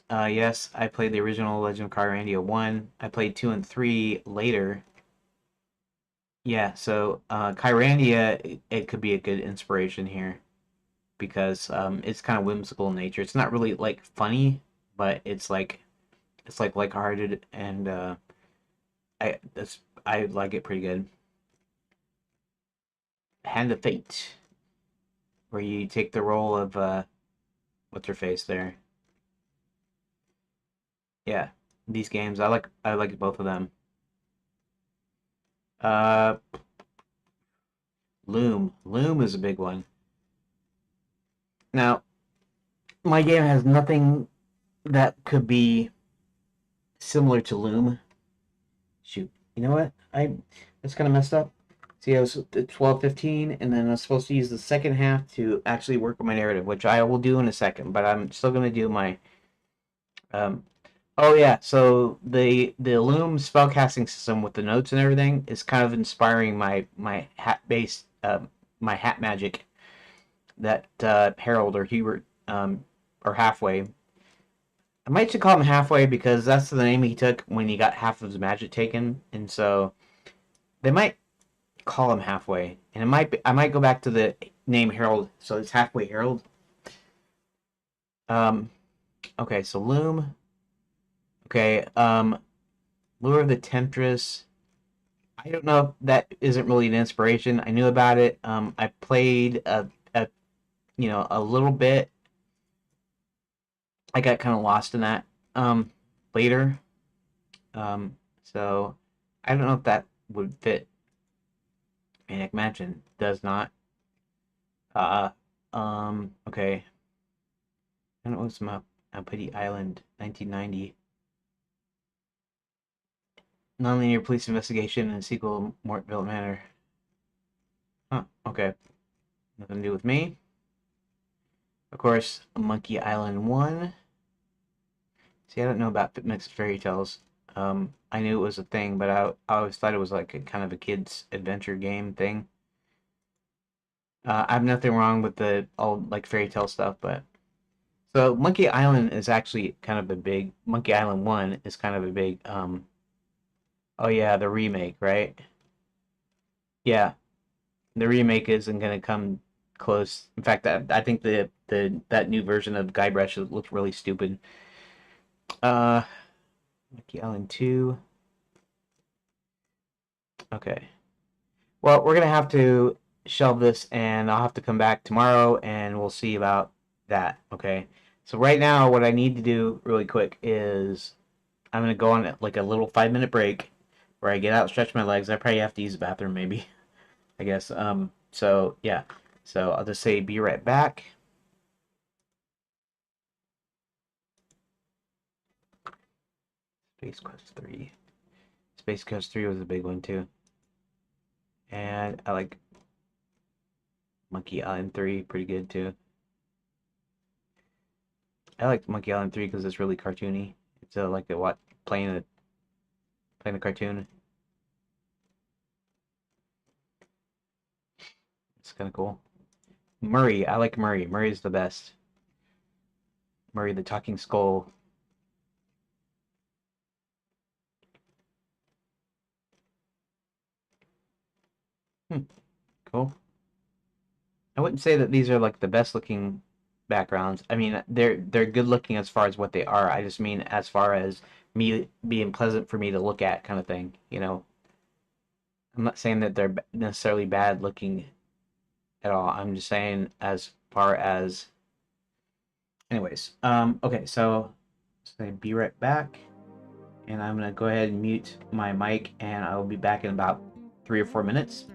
yes, I played the original Legend of Kyrandia 1. I played 2 and 3 later. Yeah, so Kyrandia, it could be a good inspiration here because it's kind of whimsical in nature. It's not really like funny, but it's like lighthearted and I like it pretty good. Hand of Fate, where you take the role of what's her face there. Yeah, these games I like both of them. Uh, Loom is a big one. Now, my game has nothing that could be similar to Loom. Shoot, you know what? That's kind of messed up. See, I was at 12:15, and then I was supposed to use the second half to actually work on my narrative, which I will do in a second. But I'm still gonna do my. Um, oh yeah, so the Loom spellcasting system with the notes and everything is kind of inspiring my hat based my hat magic that Harold or Hubert or Halfway. I might should call him Halfway because that's the name he took when he got half of his magic taken, and so they might call him Halfway, and I might go back to the name Harold, so it's Halfway Harold. Um, okay, so Loom. Okay, Lure of the Temptress. I don't know if that isn't really an inspiration. I knew about it. I played a a little bit. I got kind of lost in that later. So I don't know if that would fit. Maniac Mansion does not. Uh, okay. I don't know what's my Putty Island, 1990. Nonlinear police investigation and sequel, Mortville Manor. Huh, okay. Nothing to do with me. Of course, Monkey Island 1. See, I don't know about mixed fairy tales. I knew it was a thing, but I always thought it was like a kind of a kid's adventure game thing. I have nothing wrong with the old like fairy tale stuff, but so Monkey Island is actually kind of a big Monkey Island 1 is kind of a big oh yeah, the remake, right? Yeah, the remake isn't gonna come close. In fact, I think the that new version of Guybrush looks really stupid. Uh, Monkey Island 2. Okay. Well, we're gonna have to shelve this, and I'll have to come back tomorrow, and we'll see about that. Okay. So right now, what I need to do really quick is I'm gonna go on like a little 5 minute break where I get out, stretch my legs. I probably have to use the bathroom, maybe. I guess. So yeah. So I'll just say be right back. Space Quest 3. Space Quest 3 was a big one too. And I like Monkey Island 3 pretty good too. I like Monkey Island 3 because it's really cartoony. It's like the what playing the cartoon. It's kind of cool. Murray, I like Murray. Murray's the best. Murray the talking skull. Hmm, cool. I wouldn't say that these are like the best looking backgrounds. I mean, they're good looking as far as what they are. I just mean as far as me being pleasant for me to look at, kind of thing. I'm not saying that they're necessarily bad looking at all. I'm just saying as far as, anyways. Okay, so say be right back, and I'm gonna go ahead and mute my mic, and I will be back in about 3 or 4 minutes.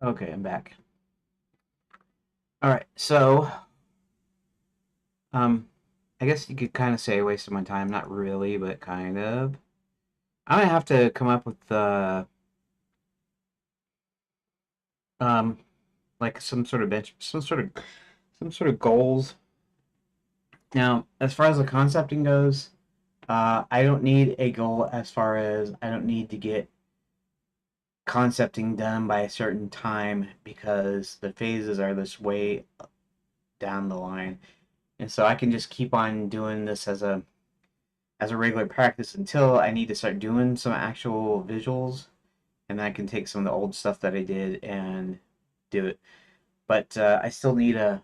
Okay, I'm back. All right, so um, I guess you could kind of say wasted my time. Not really, but kind of. I'm gonna have to come up with um like some sort of some sort of goals. Now, as far as the concepting goes, I don't need a goal as far as I don't need to get concepting done by a certain time because the phases are this way down the line. And so I can just keep on doing this as a regular practice until I need to start doing some actual visuals, and then I can take some of the old stuff that I did and do it. But I still need a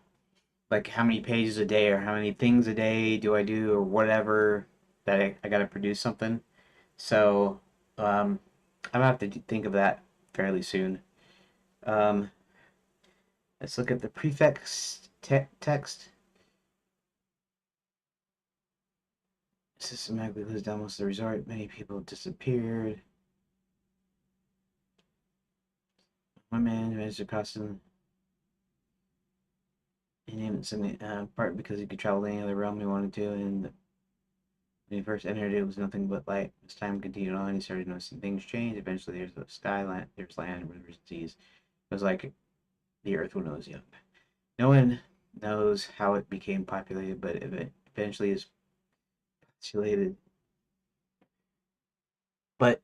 like how many pages a day or how many things a day do I do or whatever that I got to produce something. So um, I'm gonna have to think of that fairly soon. Um, let's look at the prefix text. Systematically closed down most of the resort. Many people disappeared. One man managed to cross them. He named it something part because he could travel to any other realm he wanted to, and when he first entered, it was nothing but light. As time continued on, he started noticing things change. Eventually, there's the skyline, there's land, rivers, seas. It was like the earth when it was young. No one knows how it became populated, but it eventually is postulated. But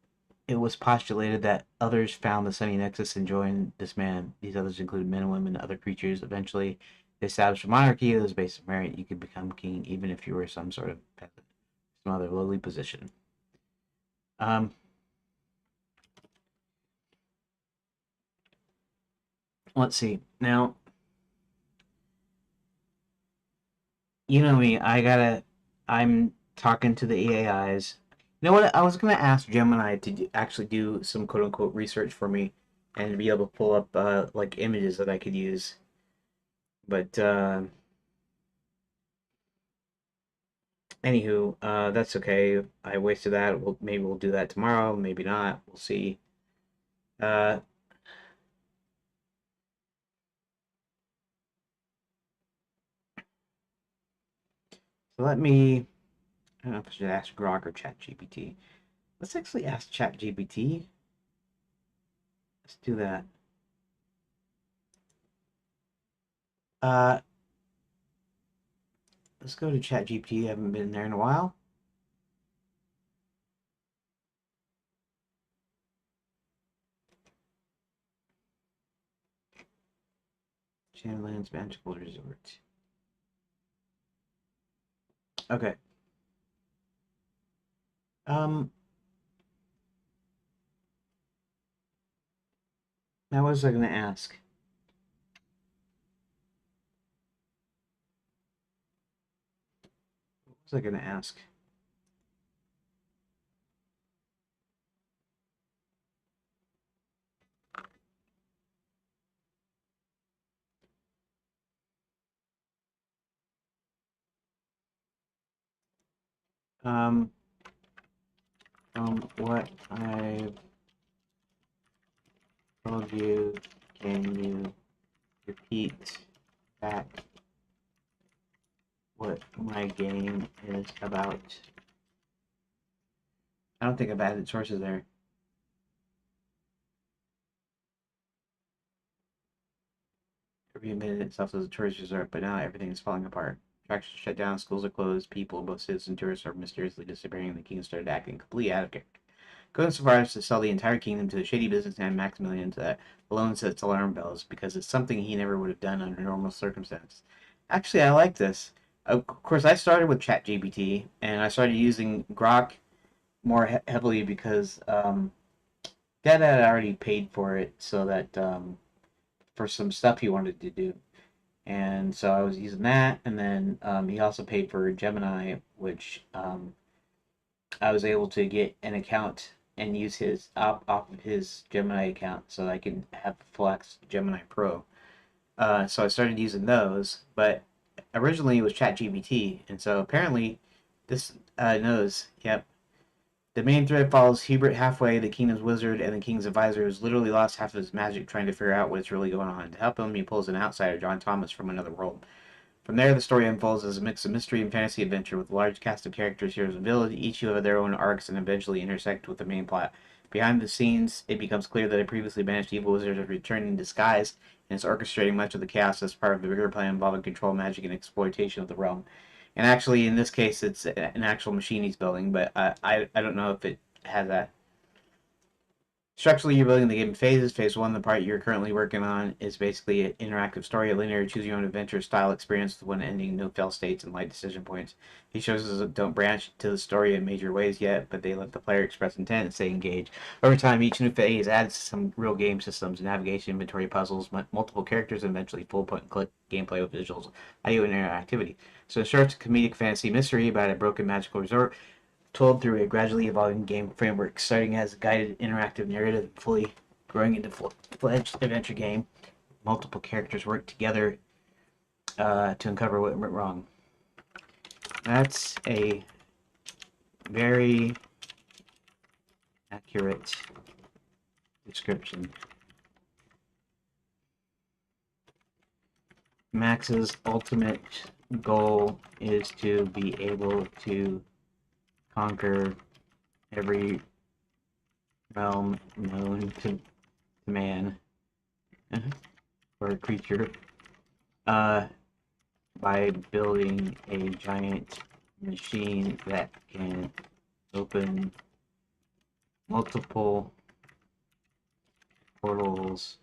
it was postulated that others found the sunny nexus and joined this man. These others included men, women, and other creatures. Eventually, they established a monarchy that was based on merit. You could become king even if you were some sort of peasant, some other lowly position. Um, let's see. Now, you know me. I'm talking to the AIs. You know what? I was gonna ask Gemini to actually do some quote unquote research for me and be able to pull up like images that I could use. But anywho, that's okay. I wasted that. Maybe we'll do that tomorrow. Maybe not. We'll see. Uh, so let me. I don't know if I should ask Grok or ChatGPT. Let's actually ask ChatGPT. Let's do that. Uh, let's go to ChatGPT. I haven't been there in a while. Shadowlands Magical Resort. Okay. Um, now what was I gonna ask? What was I gonna ask? Um, what I've told you, can you repeat back what my game is about? I don't think I've added sources there. Every admitted itself as a tourist resort, but now everything is falling apart. Attractions shut down, schools are closed, people, both citizens and tourists, are mysteriously disappearing, and the king started acting completely out of character. Going so far as to sell the entire kingdom to a shady businessman Maximilian that alone sets alarm bells because it's something he never would have done under normal circumstances. Actually, I like this. Of course, I started with ChatGPT and I started using Grok more heavily because Dad had already paid for it so that for some stuff he wanted to do. And so I was using that, and then he also paid for Gemini, which I was able to get an account and use his off of his Gemini account, so I can have Flex Gemini Pro. So I started using those, but originally it was ChatGPT, and so apparently this knows. Yep. The main thread follows Hubert halfway, the kingdom's wizard and the king's advisor, who's literally lost half of his magic trying to figure out what's really going on. To help him, he pulls an outsider, John Thomas, from another world. From there, the story unfolds as a mix of mystery and fantasy adventure with a large cast of characters, heroes, and villains, each who have their own arcs and eventually intersect with the main plot. Behind the scenes, it becomes clear that a previously banished evil wizard has returned in disguise and is orchestrating much of the chaos as part of a bigger plan involving control, magic, and exploitation of the realm. And actually, in this case, it's an actual machine he's building, but I don't know if it has that. Structurally, you're building the game in phases. Phase 1, the part you're currently working on, is basically an interactive story, a linear choose-your-own-adventure style experience with one ending, no fail states, and light decision points. These shows don't branch to the story in major ways yet, but they let the player express intent and stay engaged. Over time, each new phase adds some real game systems, navigation, inventory puzzles, multiple characters, and eventually full point-and-click gameplay with visuals, audio, and interactivity. So in short, it's a comedic fantasy mystery about a broken magical resort told through a gradually evolving game framework, starting as a guided interactive narrative, fully growing into full-fledged adventure game. Multiple characters work together to uncover what went wrong. That's a very accurate description. Max's ultimate goal is to be able to conquer every realm known to man or creature by building a giant machine that can open multiple portals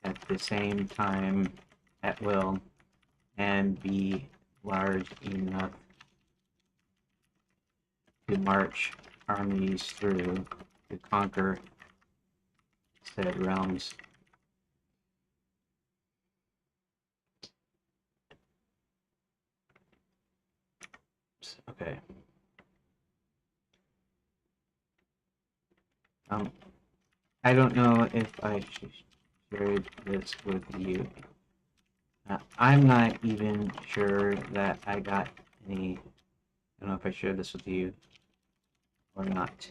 at the same time at will and be large enough to march armies through to conquer said realms. Okay. I don't know if I shared this with you. I'm not even sure that I got any. I don't know if I shared this with you or not.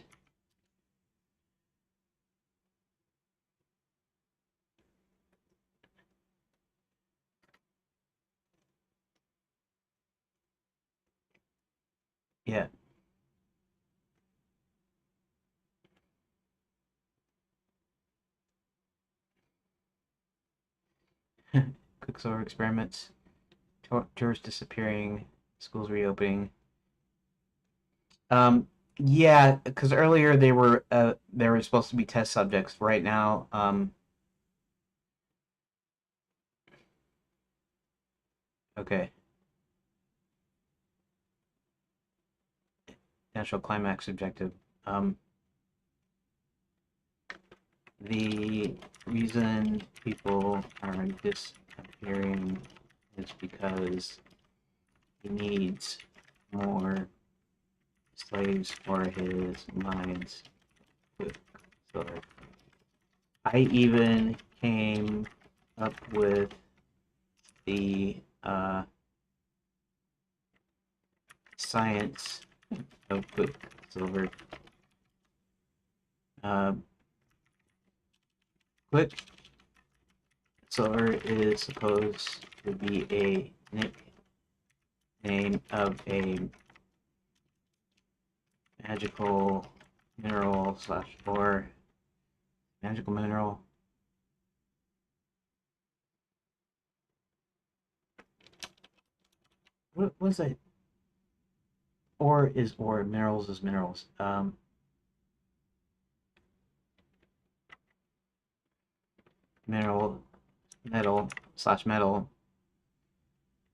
Yeah. Quicksilver experiments, tourists disappearing, schools reopening. Yeah, because earlier they were supposed to be test subjects. Right now, okay, natural climax objective. The reason people are disappearing is because he needs more slaves for his mines. So I even came up with the science of Quicksilver. Quicksilver is supposed to be a nickname of a magical mineral / or magical mineral. What was that? Ore is ore, minerals is minerals. Mineral, metal / metal,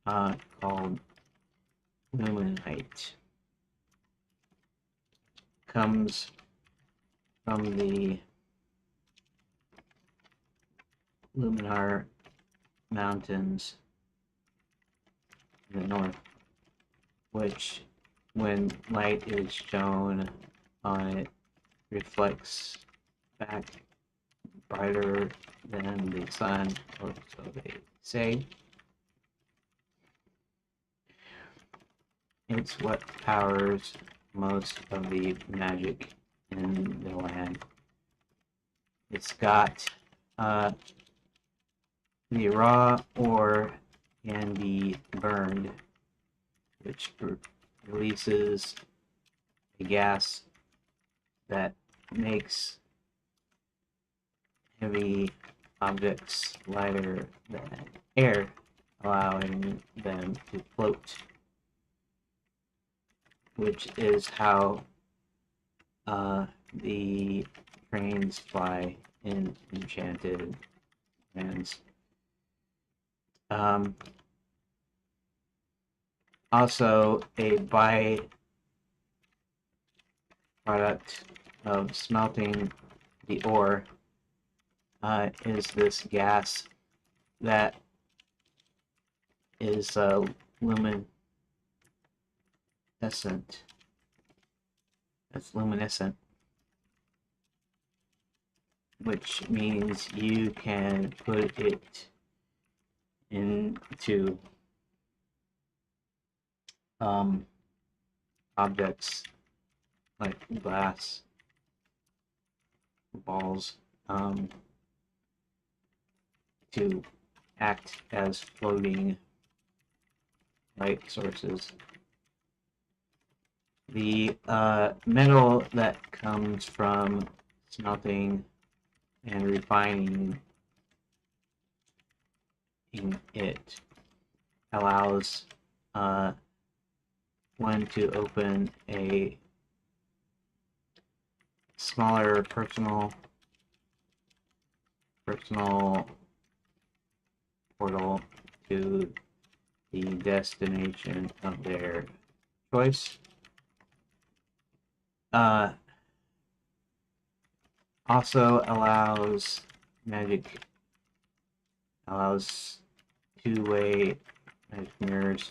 called luminite. Comes from the Luminar Mountains in the north, which, when light is shown on it, reflects back brighter than the sun, or so they say. It's what powers most of the magic in the land. It's got the raw ore can be burned, which releases a gas that makes heavy objects lighter than air, allowing them to float, which is how the trains fly in Enchanted lands. Also, a byproduct of smelting the ore is this gas that is luminescent. That's luminescent, which means you can put it into objects like glass balls to act as floating light sources. The metal that comes from smelting and refining it allows one to open a smaller personal portal to the destination of their choice. Also allows two-way magic mirrors,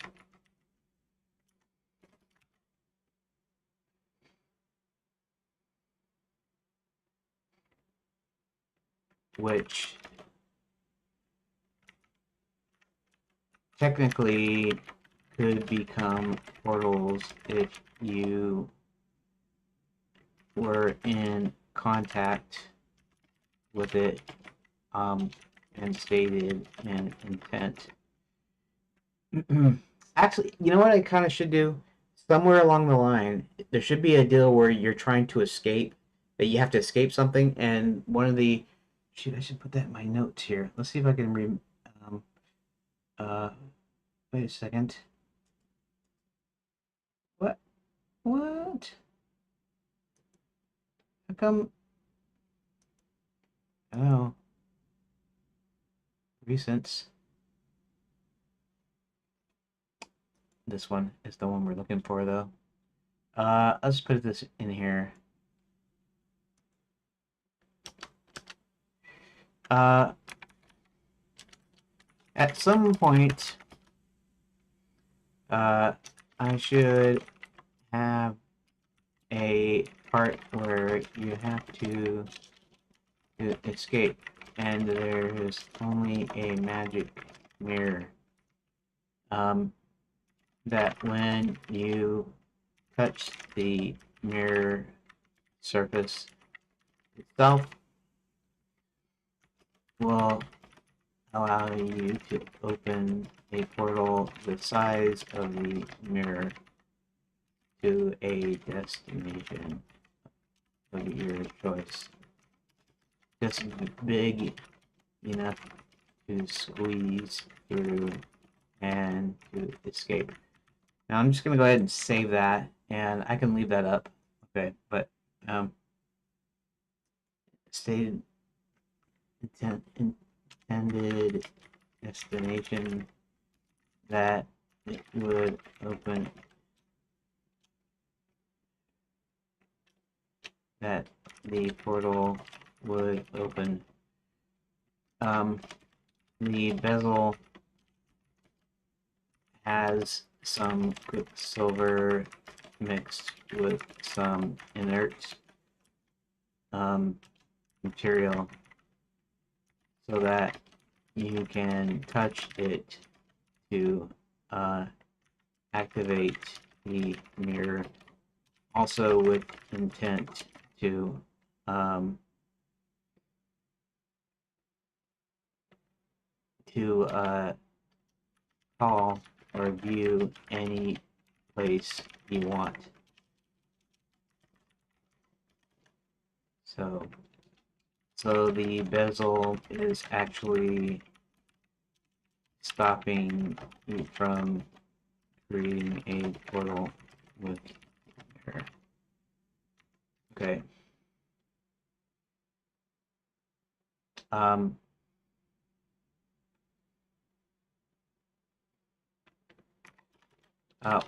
which technically could become portals if you were in contact with it and stated an intent. Actually, you know what I kind of should do? Somewhere along the line, there should be a deal where you're trying to escape, that you have to escape something, and one of the... Shoot, I should put that in my notes here. Let's see if I can wait a second. What? What? How come? Oh. Recents. This one is the one we're looking for, though. Let's put this in here. At some point, I should have a part where you have to escape, and there is only a magic mirror. That when you touch the mirror surface itself will allow you to open a portal the size of the mirror to a destination of your choice. Just big enough to squeeze through and to escape. Now I'm just going to go ahead and save that, and I can leave that up. Okay, but stated intended destination that it would open, that the portal would open. The bezel has some quicksilver mixed with some inert material so that you can touch it to activate the mirror also with intent to call or view any place you want. So the bezel is actually stopping you from creating a portal with her. Okay. Um,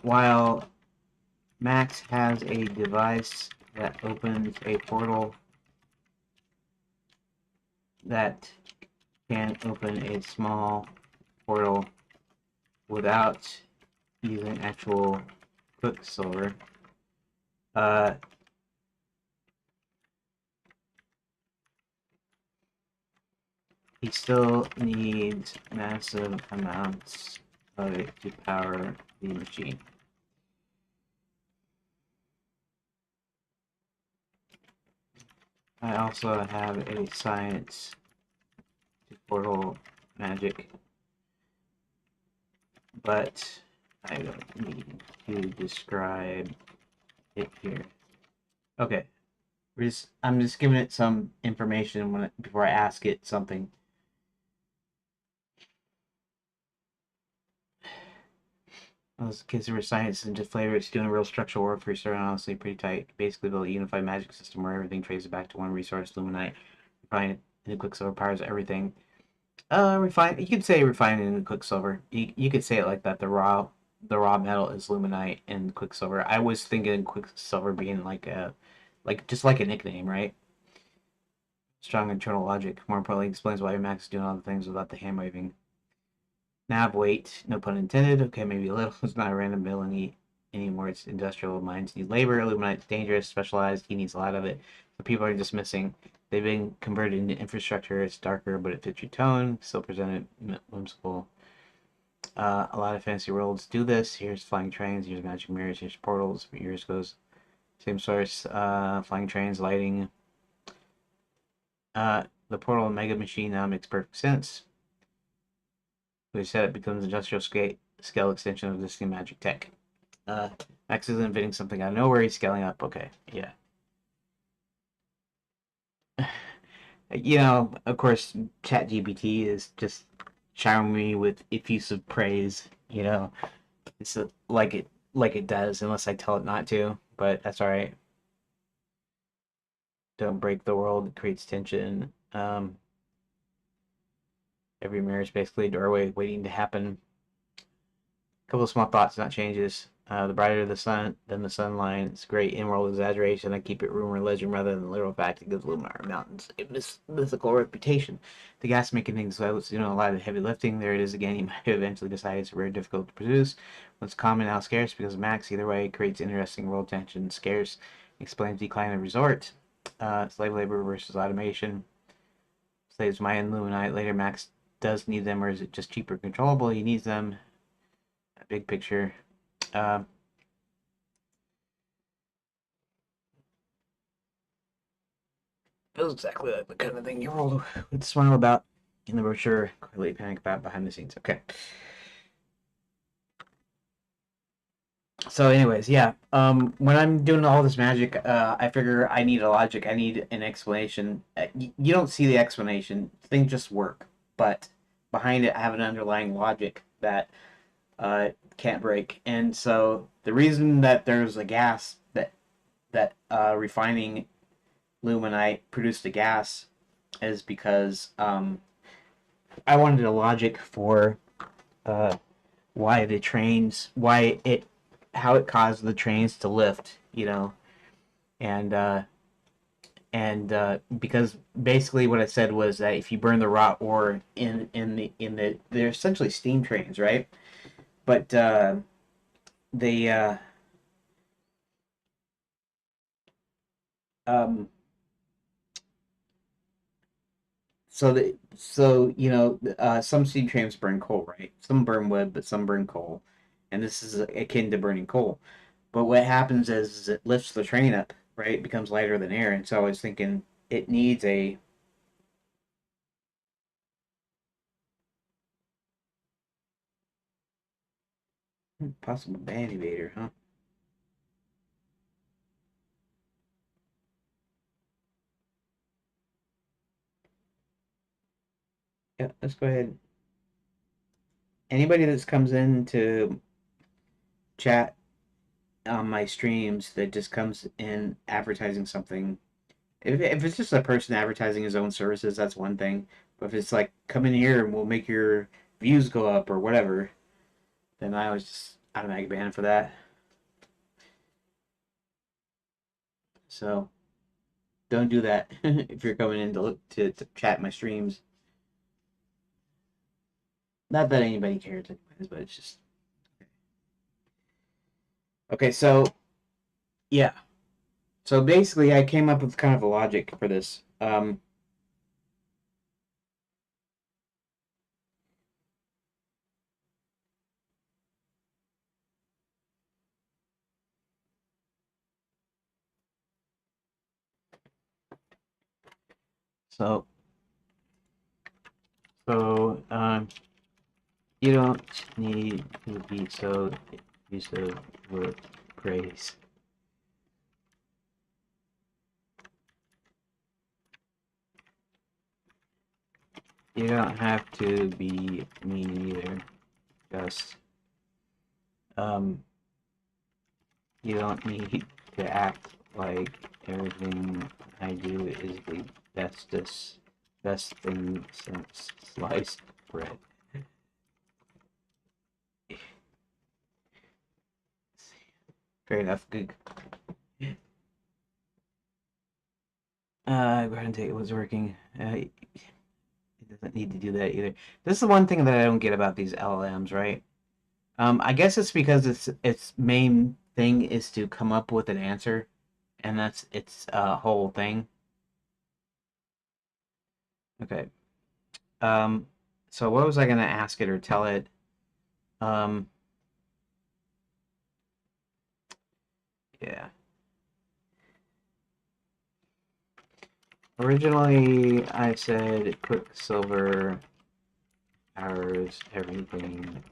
while Max has a device that opens a portal that can open a small portal without using actual Quicksilver, he still needs massive amounts of it to power the machine. I also have a science to portal magic, but I don't need to describe it here. Okay, I'm just giving it some information before I ask it something. Those consumer science into flavor, it's doing real structural work for your honestly pretty tight. Basically build a unified magic system where everything traces back to one resource, Luminite. Refine it into Quicksilver powers everything. Refine, you could say refine it into Quicksilver. You could say it like that. The raw metal is Luminite and Quicksilver. I was thinking Quicksilver being just like a nickname, right? Strong internal logic. More importantly, explains why Max is doing all the things without the hand waving. Nav weight, no pun intended. Okay, maybe a little. It's not a random ability anymore. It's industrial. Mines need labor. Illuminite's dangerous, specialized. He needs a lot of it. So people are dismissing. They've been converted into infrastructure. It's darker, but it fits your tone. Still presented whimsical. A lot of fantasy worlds do this. Here's flying trains. Here's magic mirrors. Here's portals. Yours goes same source. Flying trains, lighting. The portal mega machine now makes perfect sense. We said it becomes industrial scale extension of existing magic tech. Max is inventing something out of nowhere. He's scaling up. Okay, yeah. Of course, ChatGPT is just showering me with effusive praise. It's like it does, unless I tell it not to. But that's all right. Don't break the world. It creates tension. Every mirror is basically a doorway waiting to happen. A couple of small thoughts, not changes. The brighter the sun, then the sunline. It's great in-world exaggeration. I keep it rumor legend rather than literal fact. It gives Luminar Mountains a mythical reputation. The gas making things so it's doing a lot of heavy lifting. There it is again. You might eventually decide it's very difficult to produce. What's common now scarce because Max either way creates interesting world tension. Scarce explains decline of resort. Slave labor versus automation. Slaves might illuminate later. Max does need them, or is it just cheaper controllable? He needs them. Big picture. Uh, feels exactly like the kind of thing your world would smile about in the brochure. Clearly panic about behind the scenes. Okay. So, anyways, yeah. When I'm doing all this magic, I figure I need a logic. I need an explanation. You don't see the explanation. Things just work, but behind it, I have an underlying logic that can't break. And so, the reason that there's a gas that refining Luminite produced a gas is because I wanted a logic for uh, why the trains, how it caused the trains to lift, and because basically what I said was that if you burn the raw ore in the they're essentially steam trains, right? But they um some steam trains burn coal, right? Some burn wood, but some burn coal, and this is akin to burning coal. But what happens is it lifts the train up, right? It becomes lighter than air. And so I was thinking it needs a possible band evader, huh? Yeah, let's go ahead. Anybody that comes in to chat on my streams that just comes in advertising something, if it's just a person advertising his own services, that's one thing. But if it's like, come in here and we'll make your views go up or whatever, then I was just automatic ban for that. So don't do that if you're coming in to look to chat my streams. Not that anybody cares, anyways, but it's just okay. So yeah, so basically, I came up with kind of a logic for this. So so you don't need to be so effusive with praise. You don't have to be mean either. Just um, you don't need to act like everything I do is the best thing since sliced bread. Fair enough. Good. Go ahead and take it was working. It doesn't need to do that either. This is the one thing that I don't get about these LLMs, right? I guess it's because its main thing is to come up with an answer, and that's its whole thing. Okay. Um, so what was I gonna ask it or tell it? Um, yeah. Originally, I said Quicksilver powers everything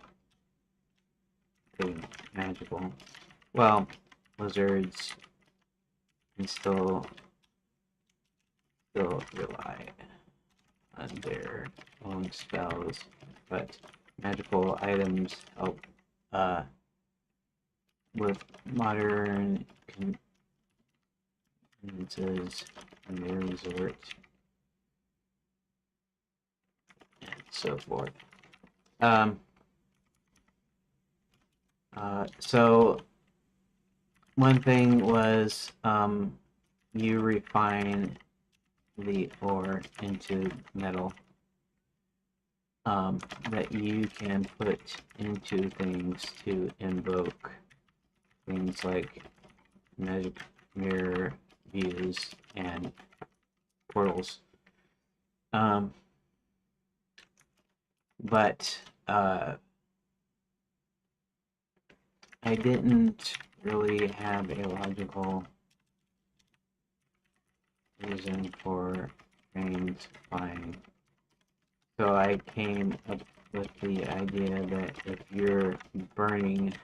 magical. Well, lizards can still rely on their own spells, but magical items help uh, with modern conveniences and their resort and so forth. Um, so one thing was you refine the ore into metal that you can put into things to invoke things like magic mirror views and portals. Um, but I didn't really have a logical reason for trains flying. So I came up with the idea that if you're burning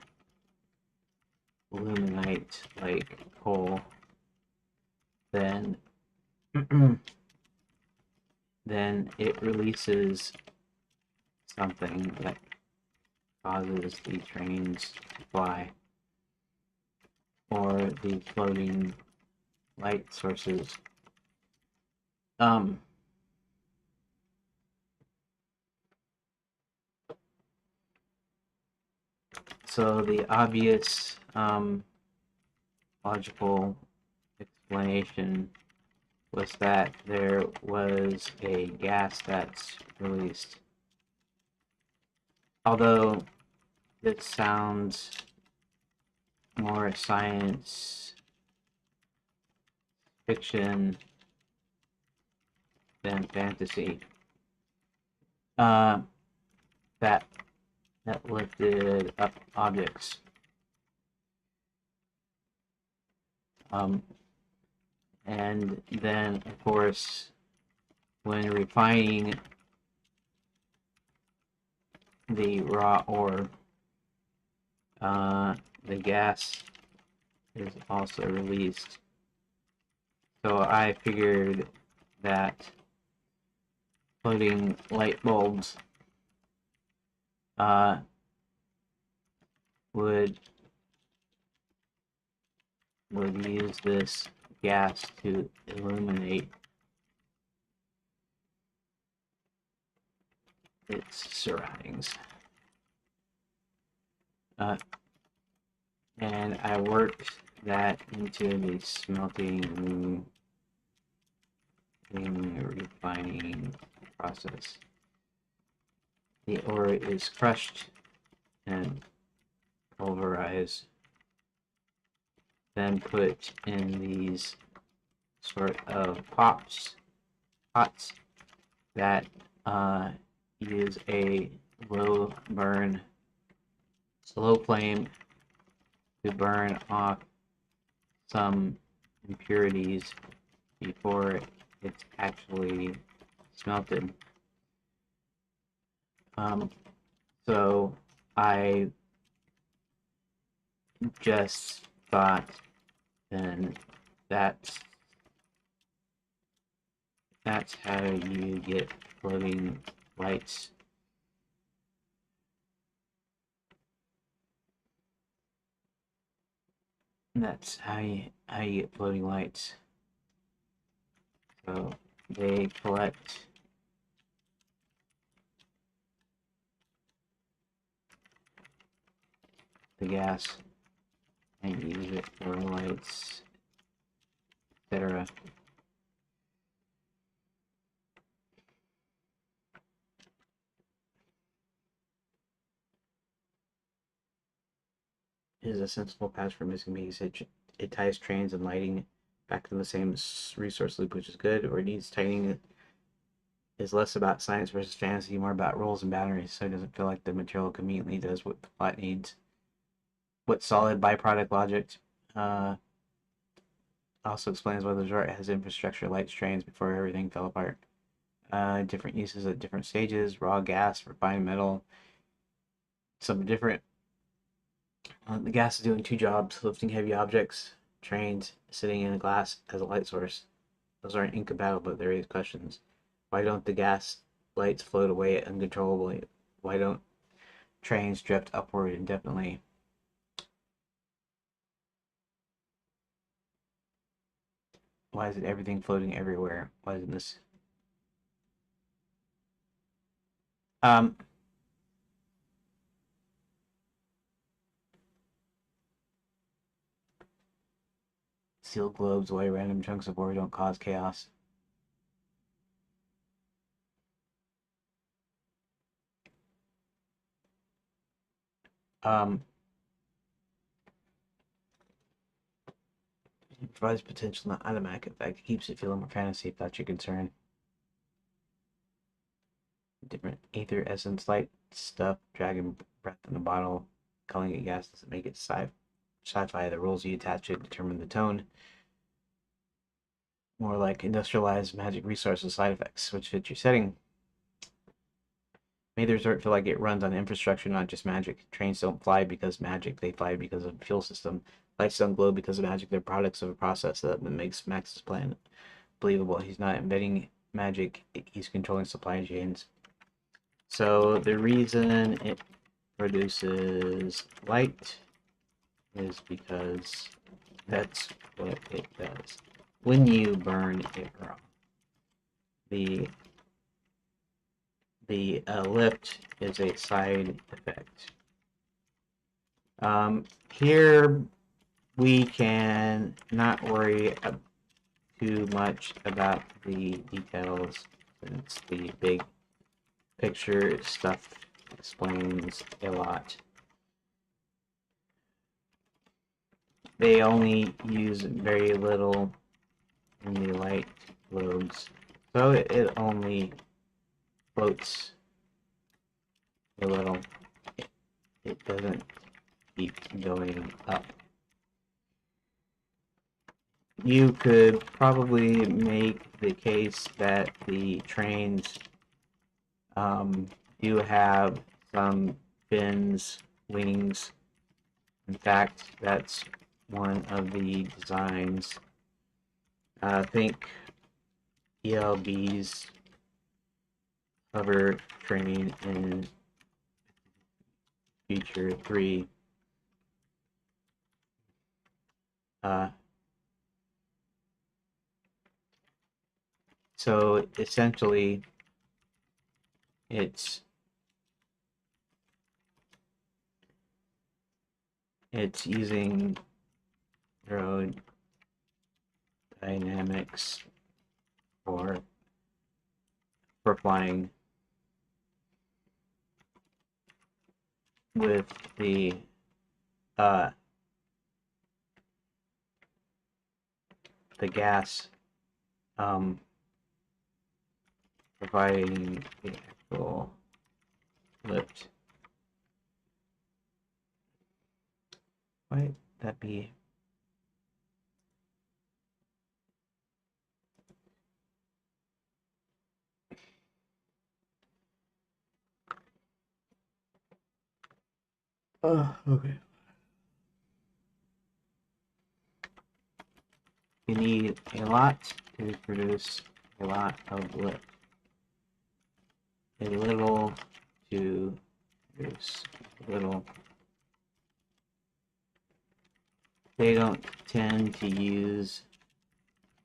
luminite like coal, then then it releases something that causes the trains to fly, or the floating light sources. Um, so the obvious logical explanation was that there was a gas that's released. Although it sounds more science fiction than fantasy, uh, that lifted up objects. And then, of course, when refining the raw ore, the gas is also released. So I figured that floating light bulbs would use this gas to illuminate its surroundings. And I worked that into the smelting and refining process. The ore is crushed and pulverized, then put in these sort of pots that use a low burn, slow flame to burn off some impurities before it's actually smelted. So I just thought then that's how you get floating lights. That's how you get floating lights. So they collect the gas and use it for lights, etc. Is a sensible path for missing because it ties trains and lighting back to the same resource loop, which is good, or it needs tightening. Is less about science versus fantasy, more about rules and boundaries, so it doesn't feel like the material conveniently does what the plot needs. What solid byproduct logic also explains why the resort has infrastructure, lights, trains before everything fell apart. Different uses at different stages, raw gas, refined metal, some different. The gas is doing two jobs, lifting heavy objects, trains, sitting in a glass as a light source. Those aren't incompatible, but there is questions. Why don't the gas lights float away uncontrollably? Why don't trains drift upward indefinitely? Why is it everything floating everywhere? Why isn't this? Um, Sealed globes, why random chunks of ore don't cause chaos. Um, it provides potential not automatic effect. It keeps it feeling more fantasy if that's your concern. Different ether essence, light stuff, dragon breath in a bottle, calling it gas doesn't make it sci-fi. The rules you attach to it determine the tone. More like industrialized magic resources side effects, which fit your setting. Made the resort feel like it runs on infrastructure, not just magic. Trains don't fly because magic, they fly because of the fuel system. Lights don't glow because of magic, they're products of a process that makes Max's plan believable. He's not embedding magic, he's controlling supply chains. So the reason it produces light is because that's what it does. When you burn it raw, the lift is a side effect. Here we can not worry too much about the details since the big picture stuff explains a lot. They only use very little in the light globes, so it only floats a little. It doesn't keep going up. you could probably make the case that the trains do have some fins, wings. In fact, that's one of the designs. Think ELB's hover train in Feature 3. So essentially, it's using aerodynamics for flying with uh, the gas providing the actual lift. Might that be? Oh, okay. You need a lot to produce a lot of lift. A little to produce a little. They don't tend to use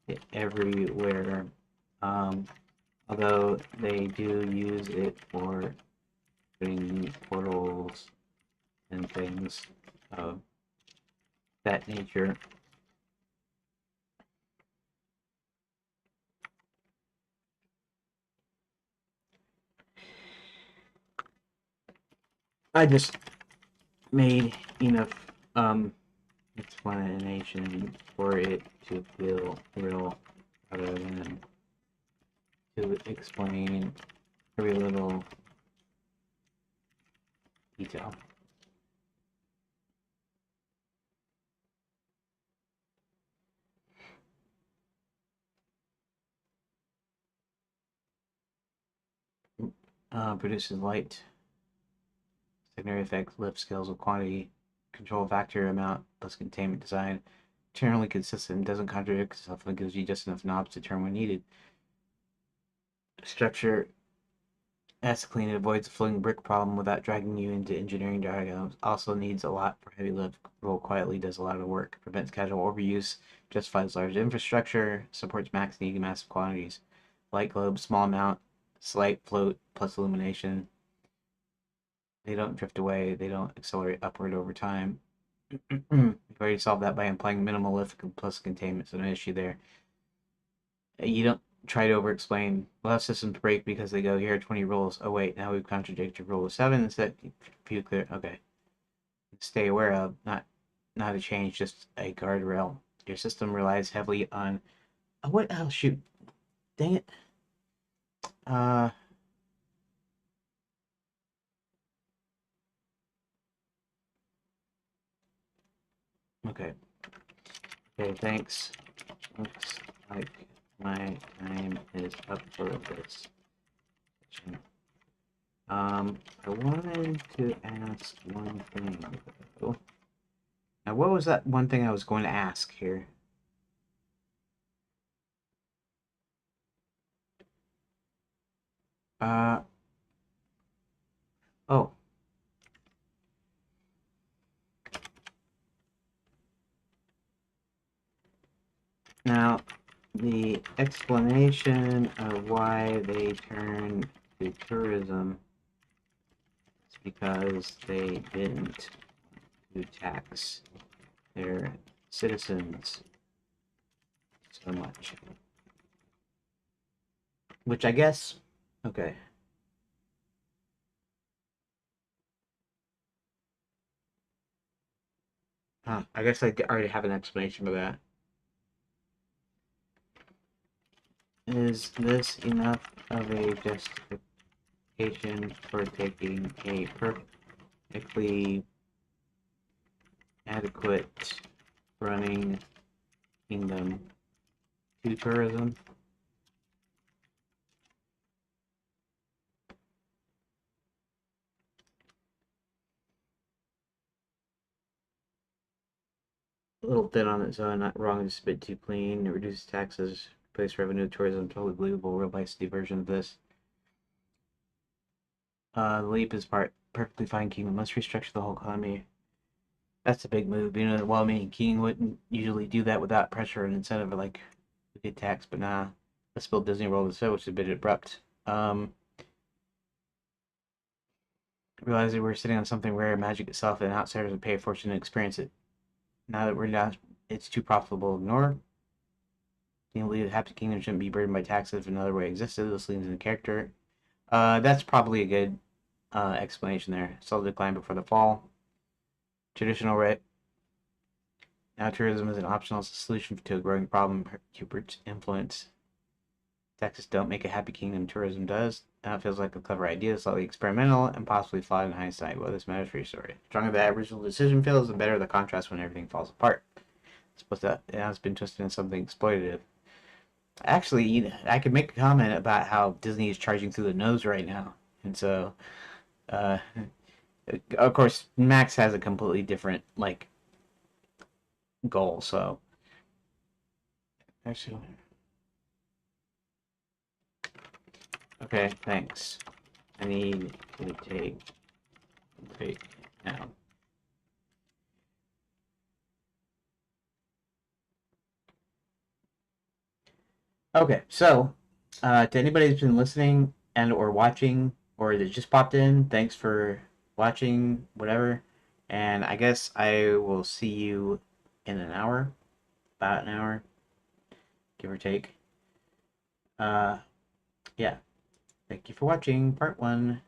it everywhere, although they do use it for doing portals and things of that nature. I just made enough explanation for it to feel real rather than to explain every little detail. Produces light, secondary effects, lift scales with quantity, control factor, amount, plus containment design. Generally consistent, doesn't contradict itself, and gives you just enough knobs to turn when needed. Structure as clean, it avoids the floating brick problem without dragging you into engineering diagrams. Also needs a lot for heavy lift. Roll quietly, does a lot of work. Prevents casual overuse. Justifies large infrastructure. Supports max needing massive quantities. Light globe, small amount, slight float plus illumination. They don't drift away. They don't accelerate upward over time. We've already solved that by implying minimal lift plus containment, so no issue there. You don't try to over-explain. A lot of systems break because they go, here are 20 rules. Oh wait, now we've contradicted rule 7 instead. View clear. Okay. Stay aware of, not a change, just a guardrail. Your system relies heavily on. Oh, what? Oh shoot! Dang it. Uh. Okay. Okay. Thanks. Looks like my time is up for this. I wanted to ask one thing though. Now, what was that one thing I was going to ask here? Uh, oh. Now, the explanation of why they turn to tourism is because they didn't to tax their citizens so much. Which I guess, okay. I guess I already have an explanation for that. Is this enough of a justification for taking a perfectly adequate running Kingdom to tourism. A little thin on its own, not wrong, just a bit too clean. It reduces taxes, replace revenue, tourism, totally believable, real life version of this. The leap is perfectly fine. Kingdom must restructure the whole economy. That's a big move. You know, well-meaning king wouldn't usually do that without pressure and incentive, like we get taxed, but nah. Let's build Disney World instead, which is a bit abrupt. Realizing we're sitting on something rare, magic itself, and outsiders would pay a fortune to experience it. Now that we're not, it's too profitable to ignore. Can you believe the Happy Kingdom shouldn't be burdened by taxes if another way existed? This leans into character. That's probably a good explanation there. Saw the decline before the fall. Traditional right. Now tourism is an optional solution to a growing problem. Hubert's influence. Taxes don't make a happy kingdom. Tourism does. Now it feels like a clever idea, slightly experimental, and possibly flawed in hindsight. Well, this matters for your story. The stronger the original decision feels, the better the contrast when everything falls apart. Suppose that it has been twisted into something exploitative. Actually, you know, I could make a comment about how Disney is charging through the nose right now, and so, uh, of course, Max has a completely different like goal. So, actually, okay, thanks. I need to take now. Okay, so to anybody who's been listening and or watching or that just popped in, thanks for watching, whatever. And I guess I will see you in an hour, about an hour, give or take. Uh, yeah. Thank you for watching part 1.